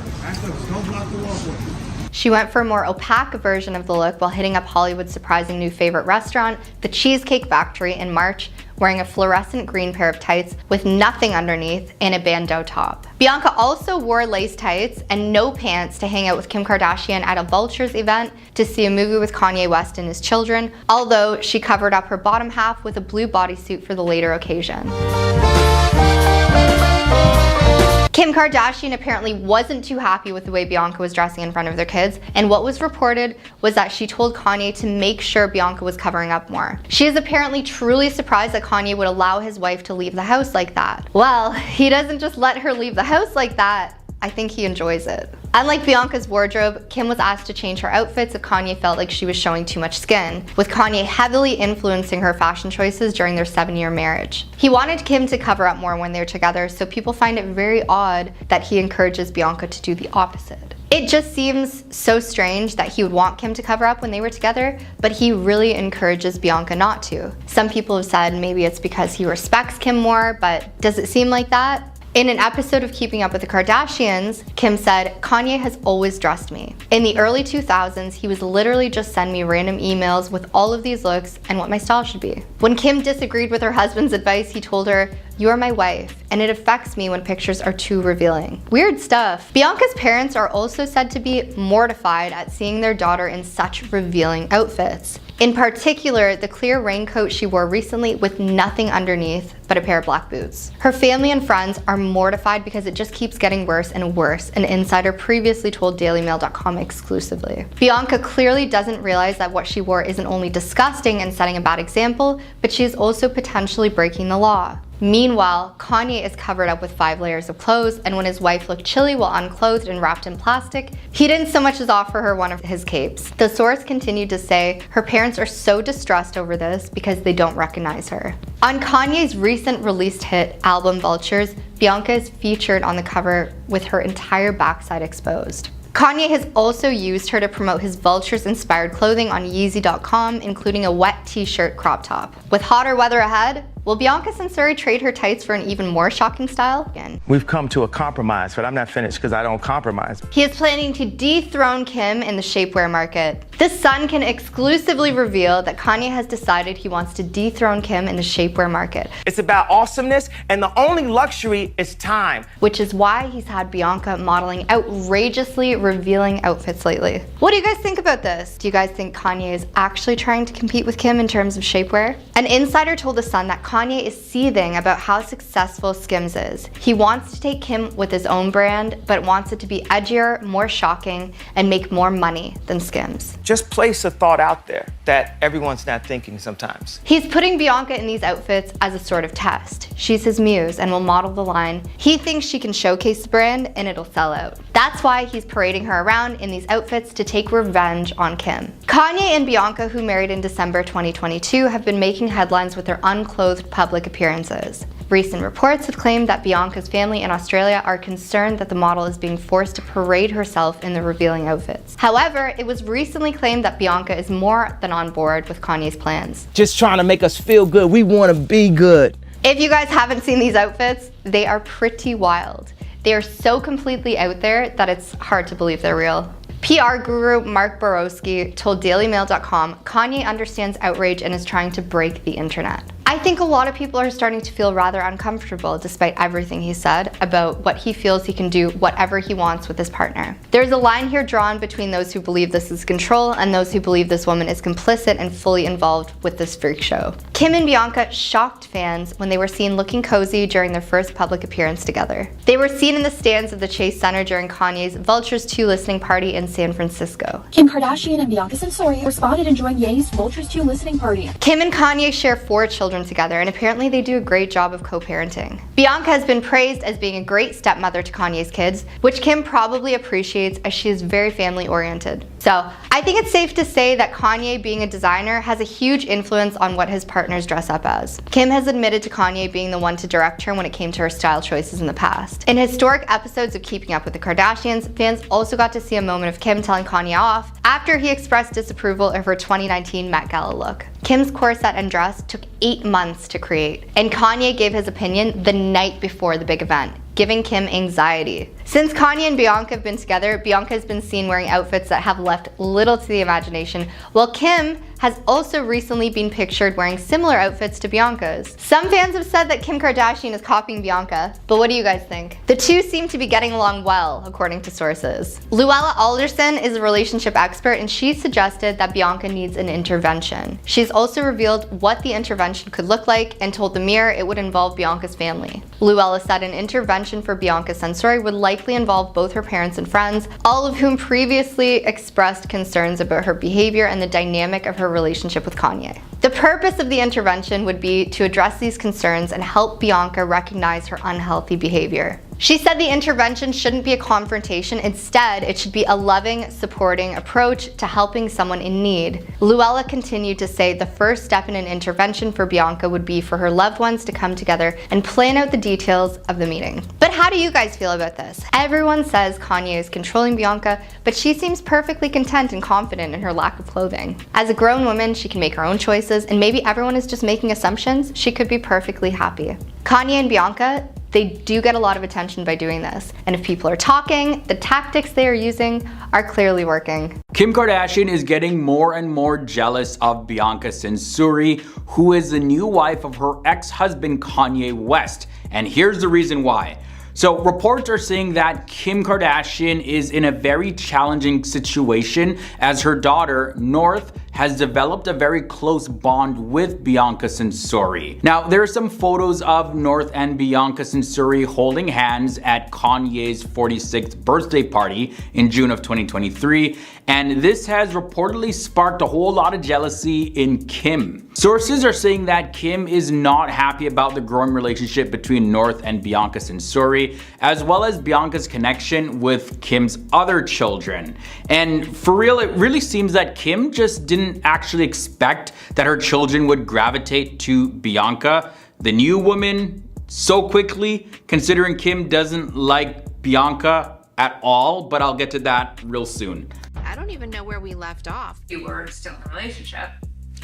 don't block the wall for me. She went for a more opaque version of the look while hitting up Hollywood's surprising new favorite restaurant, the Cheesecake Factory, in March, wearing a fluorescent green pair of tights with nothing underneath and a bandeau top. Bianca also wore lace tights and no pants to hang out with Kim Kardashian at a Vultures event to see a movie with Kanye West and his children, although she covered up her bottom half with a blue bodysuit for the later occasion. Kim Kardashian apparently wasn't too happy with the way Bianca was dressing in front of their kids, and what was reported was that she told Kanye to make sure Bianca was covering up more. She is apparently truly surprised that Kanye would allow his wife to leave the house like that. Well, he doesn't just let her leave the house like that. I think he enjoys it. Unlike Bianca's wardrobe, Kim was asked to change her outfits if Kanye felt like she was showing too much skin, with Kanye heavily influencing her fashion choices during their 7-year marriage. He wanted Kim to cover up more when they're together, so people find it very odd that he encourages Bianca to do the opposite. It just seems so strange that he would want Kim to cover up when they were together, but he really encourages Bianca not to. Some people have said maybe it's because he respects Kim more, but does it seem like that? In an episode of Keeping Up with the Kardashians, Kim said, "Kanye has always dressed me. In the early 2000s, he was literally just send me random emails with all of these looks and what my style should be." When Kim disagreed with her husband's advice, he told her, "You are my wife, and it affects me when pictures are too revealing." Weird stuff. Bianca's parents are also said to be mortified at seeing their daughter in such revealing outfits. In particular, the clear raincoat she wore recently with nothing underneath but a pair of black boots. Her family and friends are mortified because it just keeps getting worse and worse, an insider previously told DailyMail.com exclusively. Bianca clearly doesn't realize that what she wore isn't only disgusting and setting a bad example, but she is also potentially breaking the law. Meanwhile, Kanye is covered up with 5 layers of clothes, and when his wife looked chilly while unclothed and wrapped in plastic, he didn't so much as offer her one of his capes. The source continued to say her parents are so distressed over this because they don't recognize her. On Kanye's recent released hit album Vultures, Bianca is featured on the cover with her entire backside exposed. Kanye has also used her to promote his Vultures-inspired clothing on Yeezy.com, including a wet t-shirt crop top. With hotter weather ahead, Will Bianca Censori trade her tights for an even more shocking style? Again. We've come to a compromise, but I'm not finished because I don't compromise. He is planning to dethrone Kim in the shapewear market. The Sun can exclusively reveal that Kanye has decided he wants to dethrone Kim in the shapewear market. It's about awesomeness, and the only luxury is time. Which is why he's had Bianca modeling outrageously revealing outfits lately. What do you guys think about this? Do you guys think Kanye is actually trying to compete with Kim in terms of shapewear? An insider told The Sun that Kanye is seething about how successful Skims is. He wants to take Kim with his own brand, but wants it to be edgier, more shocking, and make more money than Skims. Just place a thought out there that everyone's not thinking sometimes. He's putting Bianca in these outfits as a sort of test. She's his muse and will model the line. He thinks she can showcase the brand and it'll sell out. That's why he's parading her around in these outfits to take revenge on Kim. Kanye and Bianca, who married in December 2022, have been making headlines with their unclothed public appearances. Recent reports have claimed that Bianca's family in Australia are concerned that the model is being forced to parade herself in the revealing outfits. However, it was recently claimed that Bianca is more than on board with Kanye's plans. Just trying to make us feel good. We want to be good. If you guys haven't seen these outfits, they are pretty wild. They are so completely out there that it's hard to believe they're real. PR guru Mark Borowski told DailyMail.com, Kanye understands outrage and is trying to break the internet. I think a lot of people are starting to feel rather uncomfortable despite everything he said about what he feels he can do whatever he wants with his partner. There's a line here drawn between those who believe this is control and those who believe this woman is complicit and fully involved with this freak show. Kim and Bianca shocked fans when they were seen looking cozy during their first public appearance together. They were seen in the stands of the Chase Center during Kanye's Vultures 2 listening party in San Francisco. Kim Kardashian and Bianca Censori were spotted enjoying Ye's Vultures 2 listening party. Kim and Kanye share 4 children together, and apparently they do a great job of co-parenting. Bianca has been praised as being a great stepmother to Kanye's kids, which Kim probably appreciates as she is very family-oriented. So, I think it's safe to say that Kanye, being a designer, has a huge influence on what his partners dress up as. Kim has admitted to Kanye being the one to direct her when it came to her style choices in the past. In historic episodes of Keeping Up with the Kardashians, fans also got to see a moment of Kim telling Kanye off after he expressed disapproval of her 2019 Met Gala look. Kim's corset and dress took 8 months to create, and Kanye gave his opinion the night before the big event, giving Kim anxiety. Since Kanye and Bianca have been together, Bianca has been seen wearing outfits that have left little to the imagination, while Kim has also recently been pictured wearing similar outfits to Bianca's. Some fans have said that Kim Kardashian is copying Bianca, but what do you guys think? The two seem to be getting along well, according to sources. Luella Alderson is a relationship expert, and she suggested that Bianca needs an intervention. She's also revealed what the intervention could look like and told the Mirror it would involve Bianca's family. Luella said an intervention for Bianca Censori would likely involve both her parents and friends, all of whom previously expressed concerns about her behavior and the dynamic of her relationship with Kanye. The purpose of the intervention would be to address these concerns and help Bianca recognize her unhealthy behavior. She said the intervention shouldn't be a confrontation. Instead, it should be a loving, supporting approach to helping someone in need. Luella continued to say the first step in an intervention for Bianca would be for her loved ones to come together and plan out the details of the meeting. But how do you guys feel about this? Everyone says Kanye is controlling Bianca, but she seems perfectly content and confident in her lack of clothing. As a grown woman, she can make her own choices, and maybe everyone is just making assumptions. She could be perfectly happy. Kanye and Bianca, they do get a lot of attention by doing this. And if people are talking, the tactics they are using are clearly working. Kim Kardashian is getting more and more jealous of Bianca Censori, who is the new wife of her ex-husband Kanye West. And here's the reason why. So reports are saying that Kim Kardashian is in a very challenging situation as her daughter, North, has developed a very close bond with Bianca Censori. Now, there are some photos of North and Bianca Censori holding hands at Kanye's 46th birthday party in June of 2023, and this has reportedly sparked a whole lot of jealousy in Kim. Sources are saying that Kim is not happy about the growing relationship between North and Bianca Censori, as well as Bianca's connection with Kim's other children. And for real, it really seems that Kim just didn't actually expect that her children would gravitate to Bianca, the new woman, so quickly, considering Kim doesn't like Bianca at all, but I'll get to that real soon. I don't even know where we left off. You were still in a relationship.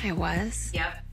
I was? Yep.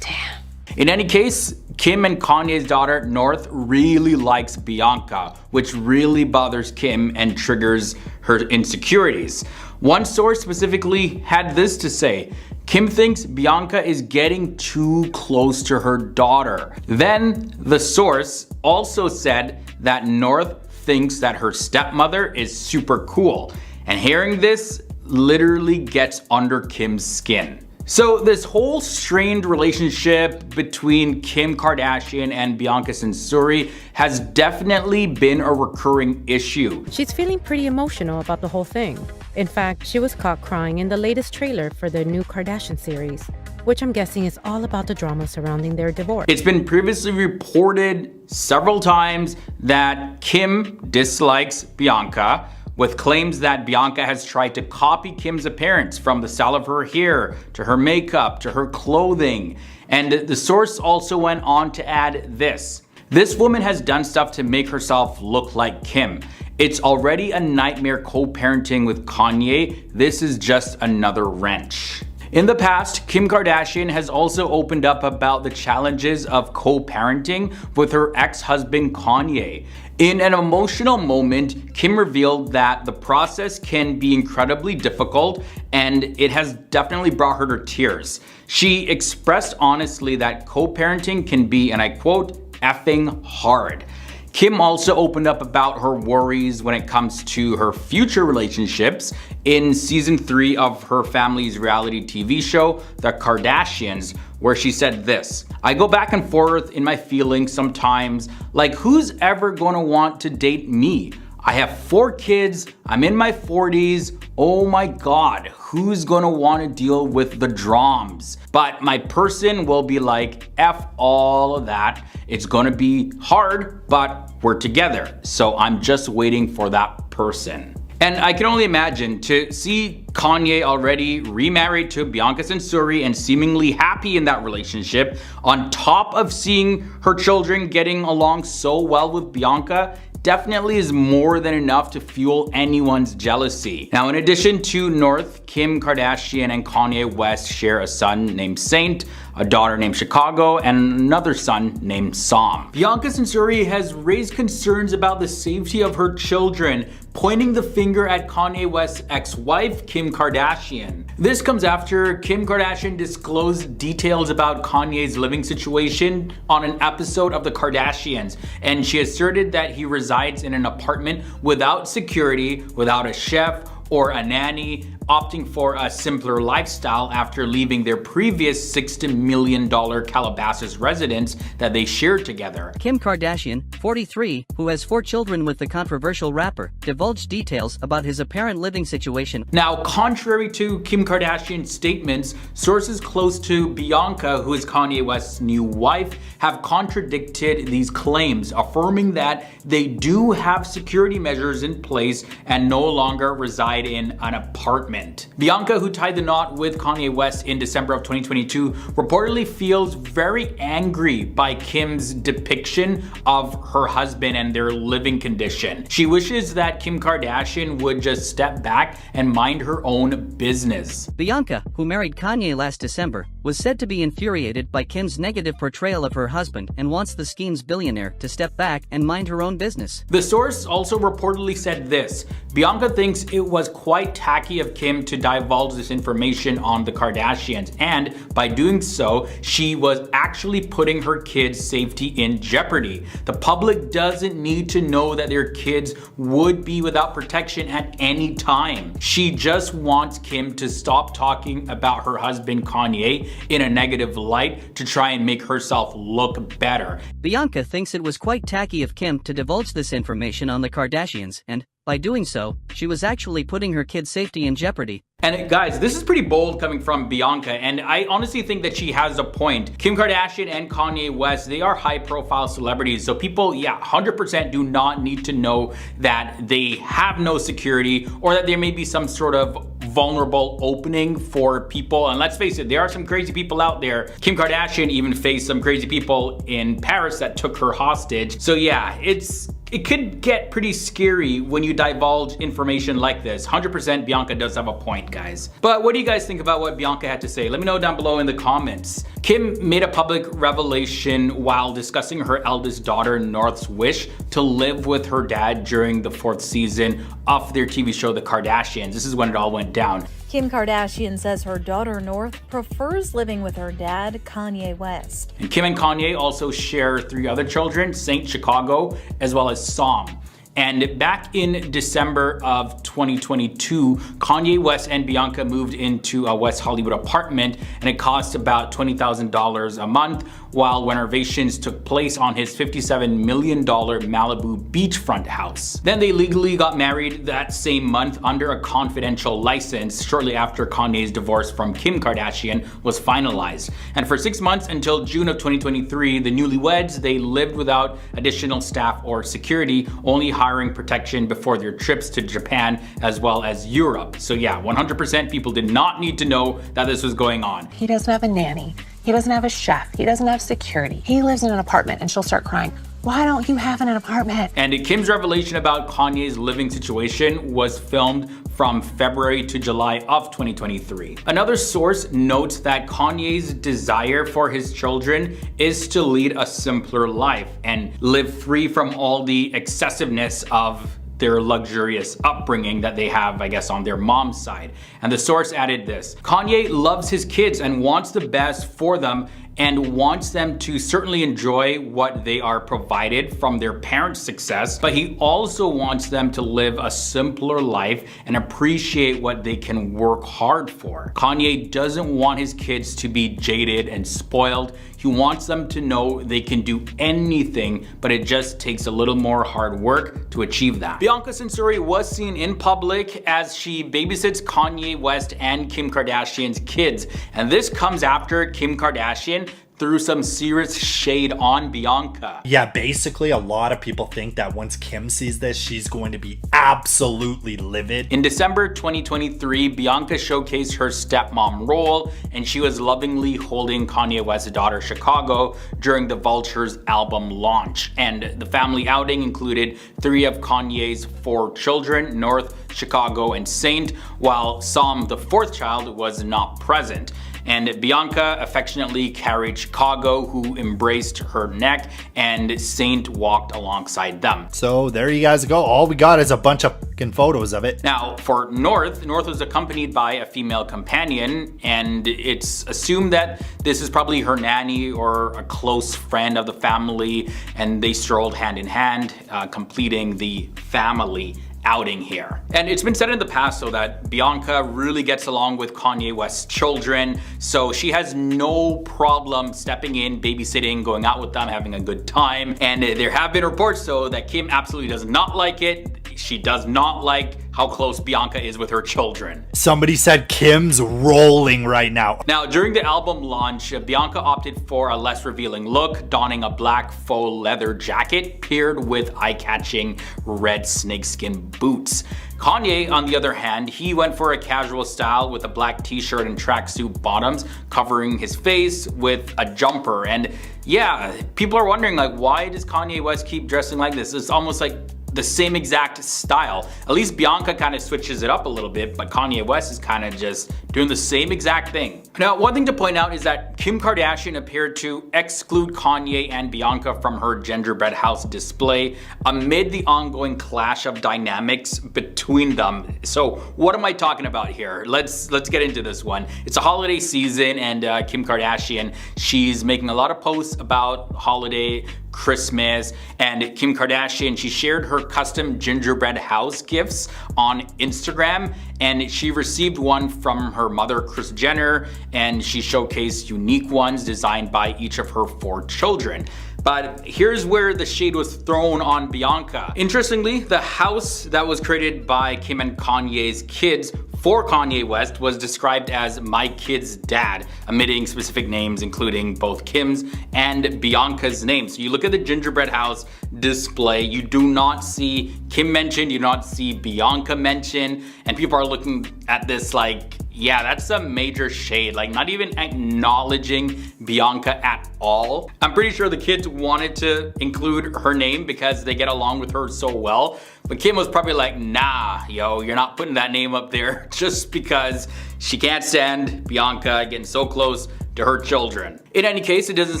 Damn. In any case, Kim and Kanye's daughter North really likes Bianca, which really bothers Kim and triggers her insecurities. One source specifically had this to say: Kim thinks Bianca is getting too close to her daughter. Then the source also said that North thinks that her stepmother is super cool. And hearing this literally gets under Kim's skin. So this whole strained relationship between Kim Kardashian and Bianca Censori has definitely been a recurring issue. She's feeling pretty emotional about the whole thing. In fact, she was caught crying in the latest trailer for the new Kardashian series, which I'm guessing is all about the drama surrounding their divorce. It's been previously reported several times that Kim dislikes Bianca, with claims that Bianca has tried to copy Kim's appearance, from the style of her hair, to her makeup, to her clothing. And the source also went on to add this: this woman has done stuff to make herself look like Kim. It's already a nightmare co-parenting with Kanye. This is just another wrench. In the past, Kim Kardashian has also opened up about the challenges of co-parenting with her ex-husband Kanye. In an emotional moment, Kim revealed that the process can be incredibly difficult, and it has definitely brought her to tears. She expressed honestly that co-parenting can be, and I quote, effing hard. Kim also opened up about her worries when it comes to her future relationships in season 3 of her family's reality TV show, The Kardashians, where she said this: I go back and forth in my feelings sometimes, like who's ever gonna want to date me? I have 4 kids, I'm in my 40s, oh my god, who's gonna wanna deal with the drams? But my person will be like, F all of that, it's gonna be hard, but we're together. So I'm just waiting for that person. And I can only imagine to see Kanye already remarried to Bianca Censori and seemingly happy in that relationship, on top of seeing her children getting along so well with Bianca, definitely is more than enough to fuel anyone's jealousy. Now, in addition to North, Kim Kardashian and Kanye West share a son named Saint, a daughter named Chicago, and another son named Sam. Bianca Censori has raised concerns about the safety of her children, pointing the finger at Kanye West's ex-wife, Kim Kardashian. This comes after Kim Kardashian disclosed details about Kanye's living situation on an episode of The Kardashians, and she asserted that he resides in an apartment without security, without a chef or a nanny, opting for a simpler lifestyle after leaving their previous $60 million Calabasas residence that they shared together. Kim Kardashian, 43, who has 4 children with the controversial rapper, divulged details about his apparent living situation. Now, contrary to Kim Kardashian's statements, sources close to Bianca, who is Kanye West's new wife, have contradicted these claims, affirming that they do have security measures in place and no longer reside in an apartment. Bianca, who tied the knot with Kanye West in December of 2022, reportedly feels very angry by Kim's depiction of her husband and their living condition. She wishes that Kim Kardashian would just step back and mind her own business. Bianca, who married Kanye last December, was said to be infuriated by Kim's negative portrayal of her husband and wants the scheme's billionaire to step back and mind her own business. The source also reportedly said this: Bianca thinks it was quite tacky of Kim to divulge this information on the Kardashians, and by doing so, she was actually putting her kids' safety in jeopardy. The public doesn't need to know that their kids would be without protection at any time. She just wants Kim to stop talking about her husband Kanye in a negative light to try and make herself look better. Bianca thinks it was quite tacky of Kim to divulge this information on the Kardashians, and by doing so, she was actually putting her kids' safety in jeopardy. And guys, this is pretty bold coming from Bianca, and I honestly think that she has a point. Kim Kardashian and Kanye West, they are high-profile celebrities, so people, 100% do not need to know that they have no security or that there may be some sort of vulnerable opening for people. And let's face it, there are some crazy people out there. Kim Kardashian even faced some crazy people in Paris that took her hostage. So yeah, it's it could get pretty scary when you divulge information like this. 100% Bianca does have a point, guys. But what do you guys think about what Bianca had to say? Let me know down below in the comments. Kim made a public revelation while discussing her eldest daughter North's wish to live with her dad during the 4th season of their TV show The Kardashians. This is when it all went down. Kim Kardashian says her daughter North prefers living with her dad, Kanye West. And Kim and Kanye also share 3 other children, Saint, Chicago, as well as Psalm. And back in December of 2022, Kanye West and Bianca moved into a West Hollywood apartment, and it cost about $20,000 a month, while renovations took place on his $57 million Malibu beachfront house. Then they legally got married that same month under a confidential license shortly after Kanye's divorce from Kim Kardashian was finalized. And for 6 months until June of 2023, the newlyweds, they lived without additional staff or security, only hiring protection before their trips to Japan as well as Europe. So yeah, 100% people did not need to know that this was going on. He doesn't have a nanny. He doesn't have a chef. He doesn't have security. He lives in an apartment, and she'll start crying. Why don't you have an apartment? And Kim's revelation about Kanye's living situation was filmed from February to July of 2023. Another source notes that Kanye's desire for his children is to lead a simpler life and live free from all the excessiveness of their luxurious upbringing that they have, I guess, on their mom's side. And the source added this: Kanye loves his kids and wants the best for them and wants them to certainly enjoy what they are provided from their parents' success, but he also wants them to live a simpler life and appreciate what they can work hard for. Kanye doesn't want his kids to be jaded and spoiled. He wants them to know they can do anything, but it just takes a little more hard work to achieve that. Bianca Censori was seen in public as she babysits Kanye West and Kim Kardashian's kids. And this comes after Kim Kardashian threw some serious shade on Bianca. Yeah, basically a lot of people think that once Kim sees this, she's going to be absolutely livid. In December 2023, Bianca showcased her stepmom role, and she was lovingly holding Kanye West's daughter Chicago during the Vultures album launch. And the family outing included 3 of Kanye's 4 children, North, Chicago, and Saint, while Psalm, the 4th child, was not present. And Bianca affectionately carried Chicago, who embraced her neck, and Saint walked alongside them. So there you guys go. All we got is a bunch of fucking photos of it. Now for North was accompanied by a female companion, and it's assumed that this is probably her nanny or a close friend of the family, and they strolled hand in hand, completing the family outing here. And it's been said in the past though that Bianca really gets along with Kanye West's children, so she has no problem stepping in, babysitting, going out with them, having a good time. And there have been reports though that Kim absolutely does not like it. She does not like how close Bianca is with her children. Somebody said Kim's rolling right now. Now, during the album launch, Bianca opted for a less revealing look, donning a black faux leather jacket paired with eye-catching red snakeskin boots. Kanye, on the other hand, he went for a casual style with a black t-shirt and tracksuit bottoms, covering his face with a jumper. And yeah, people are wondering, like, why does Kanye West keep dressing like this? It's almost like the same exact style. At least Bianca kind of switches it up a little bit, but Kanye West is kind of just doing the same exact thing. Now, one thing to point out is that Kim Kardashian appeared to exclude Kanye and Bianca from her gingerbread house display amid the ongoing clash of dynamics between them. So what am I talking about here? Let's get into this one. It's a holiday season, and Kim Kardashian, she's making a lot of posts about holiday, Christmas, and Kim Kardashian, she shared her custom gingerbread house gifts on Instagram, and she received one from her mother, Kris Jenner, and she showcased unique ones designed by each of her 4 children. But here's where the shade was thrown on Bianca. Interestingly, the house that was created by Kim and Kanye's kids for Kanye West was described as "my kid's dad," omitting specific names including both Kim's and Bianca's names. So you look at the gingerbread house display, you do not see Kim mentioned, you do not see Bianca mentioned, and people are looking at this like, yeah, that's some major shade. Like, not even acknowledging Bianca at all. I'm pretty sure the kids wanted to include her name because they get along with her so well. But Kim was probably like, nah, yo, you're not putting that name up there just because she can't stand Bianca getting so close to her children. In any case, it doesn't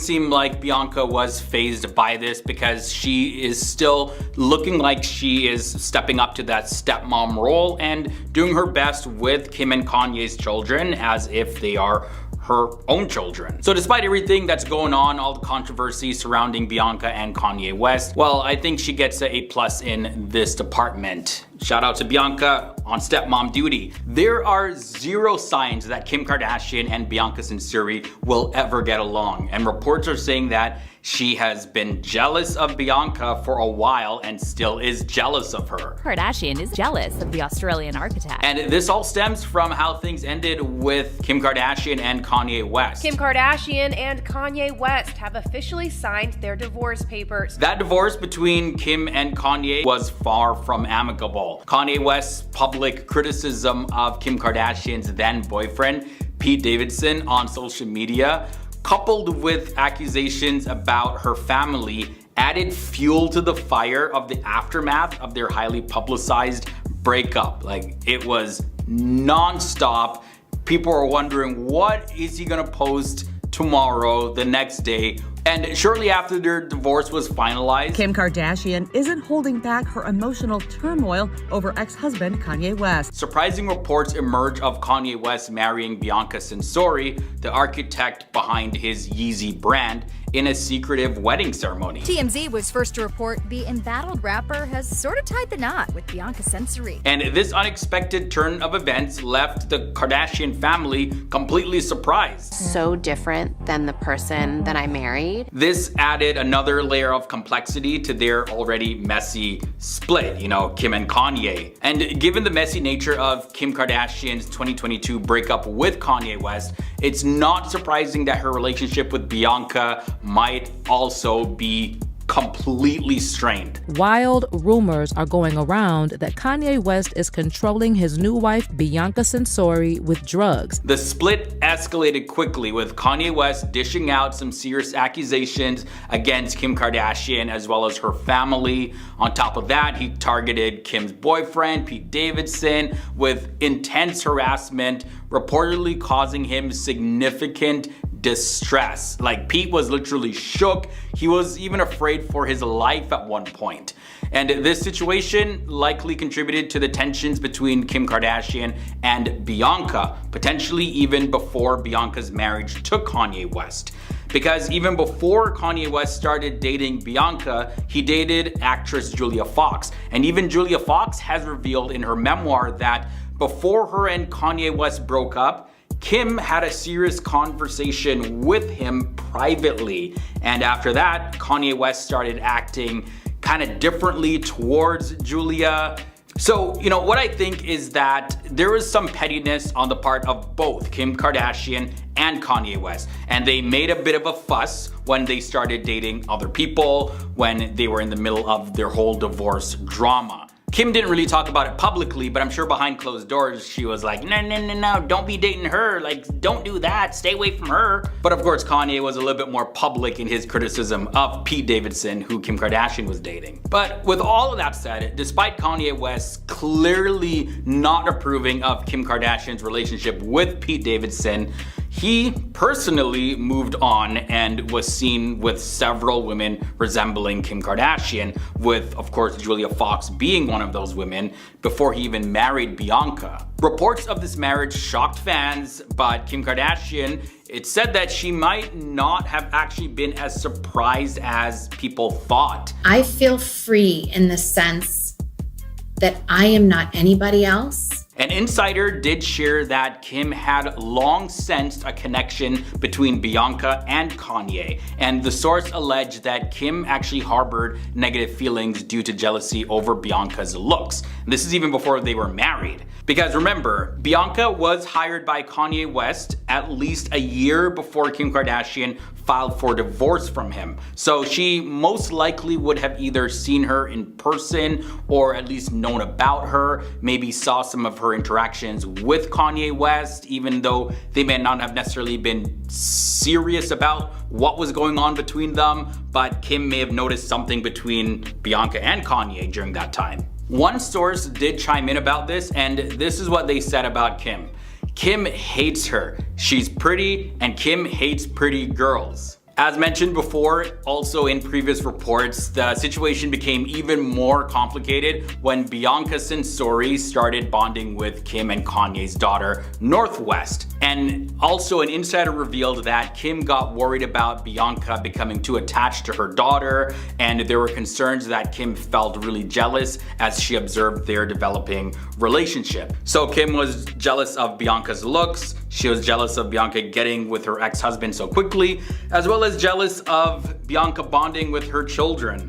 seem like Bianca was fazed by this because she is still looking like she is stepping up to that stepmom role and doing her best with Kim and Kanye's children as if they are her own children. So despite everything that's going on, all the controversy surrounding Bianca and Kanye West, well, I think she gets an A+ in this department. Shout out to Bianca on stepmom duty. There are zero signs that Kim Kardashian and Bianca Censori will ever get along, and reports are saying that she has been jealous of Bianca for a while and still is jealous of her. Kardashian is jealous of the Australian architect. And this all stems from how things ended with Kim Kardashian and Kanye West. Kim Kardashian and Kanye West have officially signed their divorce papers. That divorce between Kim and Kanye was far from amicable. Kanye West's public criticism of Kim Kardashian's then boyfriend, Pete Davidson, on social media, coupled with accusations about her family, added fuel to the fire of the aftermath of their highly publicized breakup. Like, it was non-stop. People are wondering, what is he gonna post tomorrow, the next day? And shortly after their divorce was finalized, Kim Kardashian isn't holding back her emotional turmoil over ex-husband Kanye West. Surprising reports emerge of Kanye West marrying Bianca Censori, the architect behind his Yeezy brand, in a secretive wedding ceremony. TMZ was first to report the embattled rapper has sort of tied the knot with Bianca Censori. And this unexpected turn of events left the Kardashian family completely surprised. So different than the person that I married. This added another layer of complexity to their already messy split, you know, Kim and Kanye. And given the messy nature of Kim Kardashian's 2022 breakup with Kanye West, it's not surprising that her relationship with Bianca might also be completely strained. Wild rumors are going around that Kanye West is controlling his new wife, Bianca Censori, with drugs. The split escalated quickly, with Kanye West dishing out some serious accusations against Kim Kardashian as well as her family. On top of that, he targeted Kim's boyfriend, Pete Davidson, with intense harassment, reportedly causing him significant distress. Like, Pete was literally shook. He was even afraid for his life at one point. And this situation likely contributed to the tensions between Kim Kardashian and Bianca, potentially even before Bianca's marriage to Kanye West. Because even before Kanye West started dating Bianca, he dated actress Julia Fox. And even Julia Fox has revealed in her memoir that before her and Kanye West broke up, Kim had a serious conversation with him privately. And after that, Kanye West started acting kind of differently towards Julia. So, you know, what I think is that there was some pettiness on the part of both Kim Kardashian and Kanye West. And they made a bit of a fuss when they started dating other people, when they were in the middle of their whole divorce drama. Kim didn't really talk about it publicly, but I'm sure behind closed doors she was like, no, don't be dating her, like, don't do that, stay away from her. But of course Kanye was a little bit more public in his criticism of Pete Davidson, who Kim Kardashian was dating. But with all of that said, despite Kanye West clearly not approving of Kim Kardashian's relationship with Pete Davidson, he personally moved on and was seen with several women resembling Kim Kardashian, with, of course, Julia Fox being one of those women before he even married Bianca. Reports of this marriage shocked fans, but Kim Kardashian, it's said that she might not have actually been as surprised as people thought. I feel free in the sense that I am not anybody else. An insider did share that Kim had long sensed a connection between Bianca and Kanye, and the source alleged that Kim actually harbored negative feelings due to jealousy over Bianca's looks. And this is even before they were married. Because remember, Bianca was hired by Kanye West at least a year before Kim Kardashian filed for divorce from him. So she most likely would have either seen her in person or at least known about her, maybe saw some of her interactions with Kanye West, even though they may not have necessarily been serious about what was going on between them, but Kim may have noticed something between Bianca and Kanye during that time. One source did chime in about this, and this is what they said about Kim. Kim hates her. She's pretty, and Kim hates pretty girls. As mentioned before, also in previous reports, the situation became even more complicated when Bianca Censori started bonding with Kim and Kanye's daughter, Northwest. And also an insider revealed that Kim got worried about Bianca becoming too attached to her daughter, and there were concerns that Kim felt really jealous as she observed their developing relationship. So Kim was jealous of Bianca's looks, she was jealous of Bianca getting with her ex-husband so quickly, as well as jealous of Bianca bonding with her children.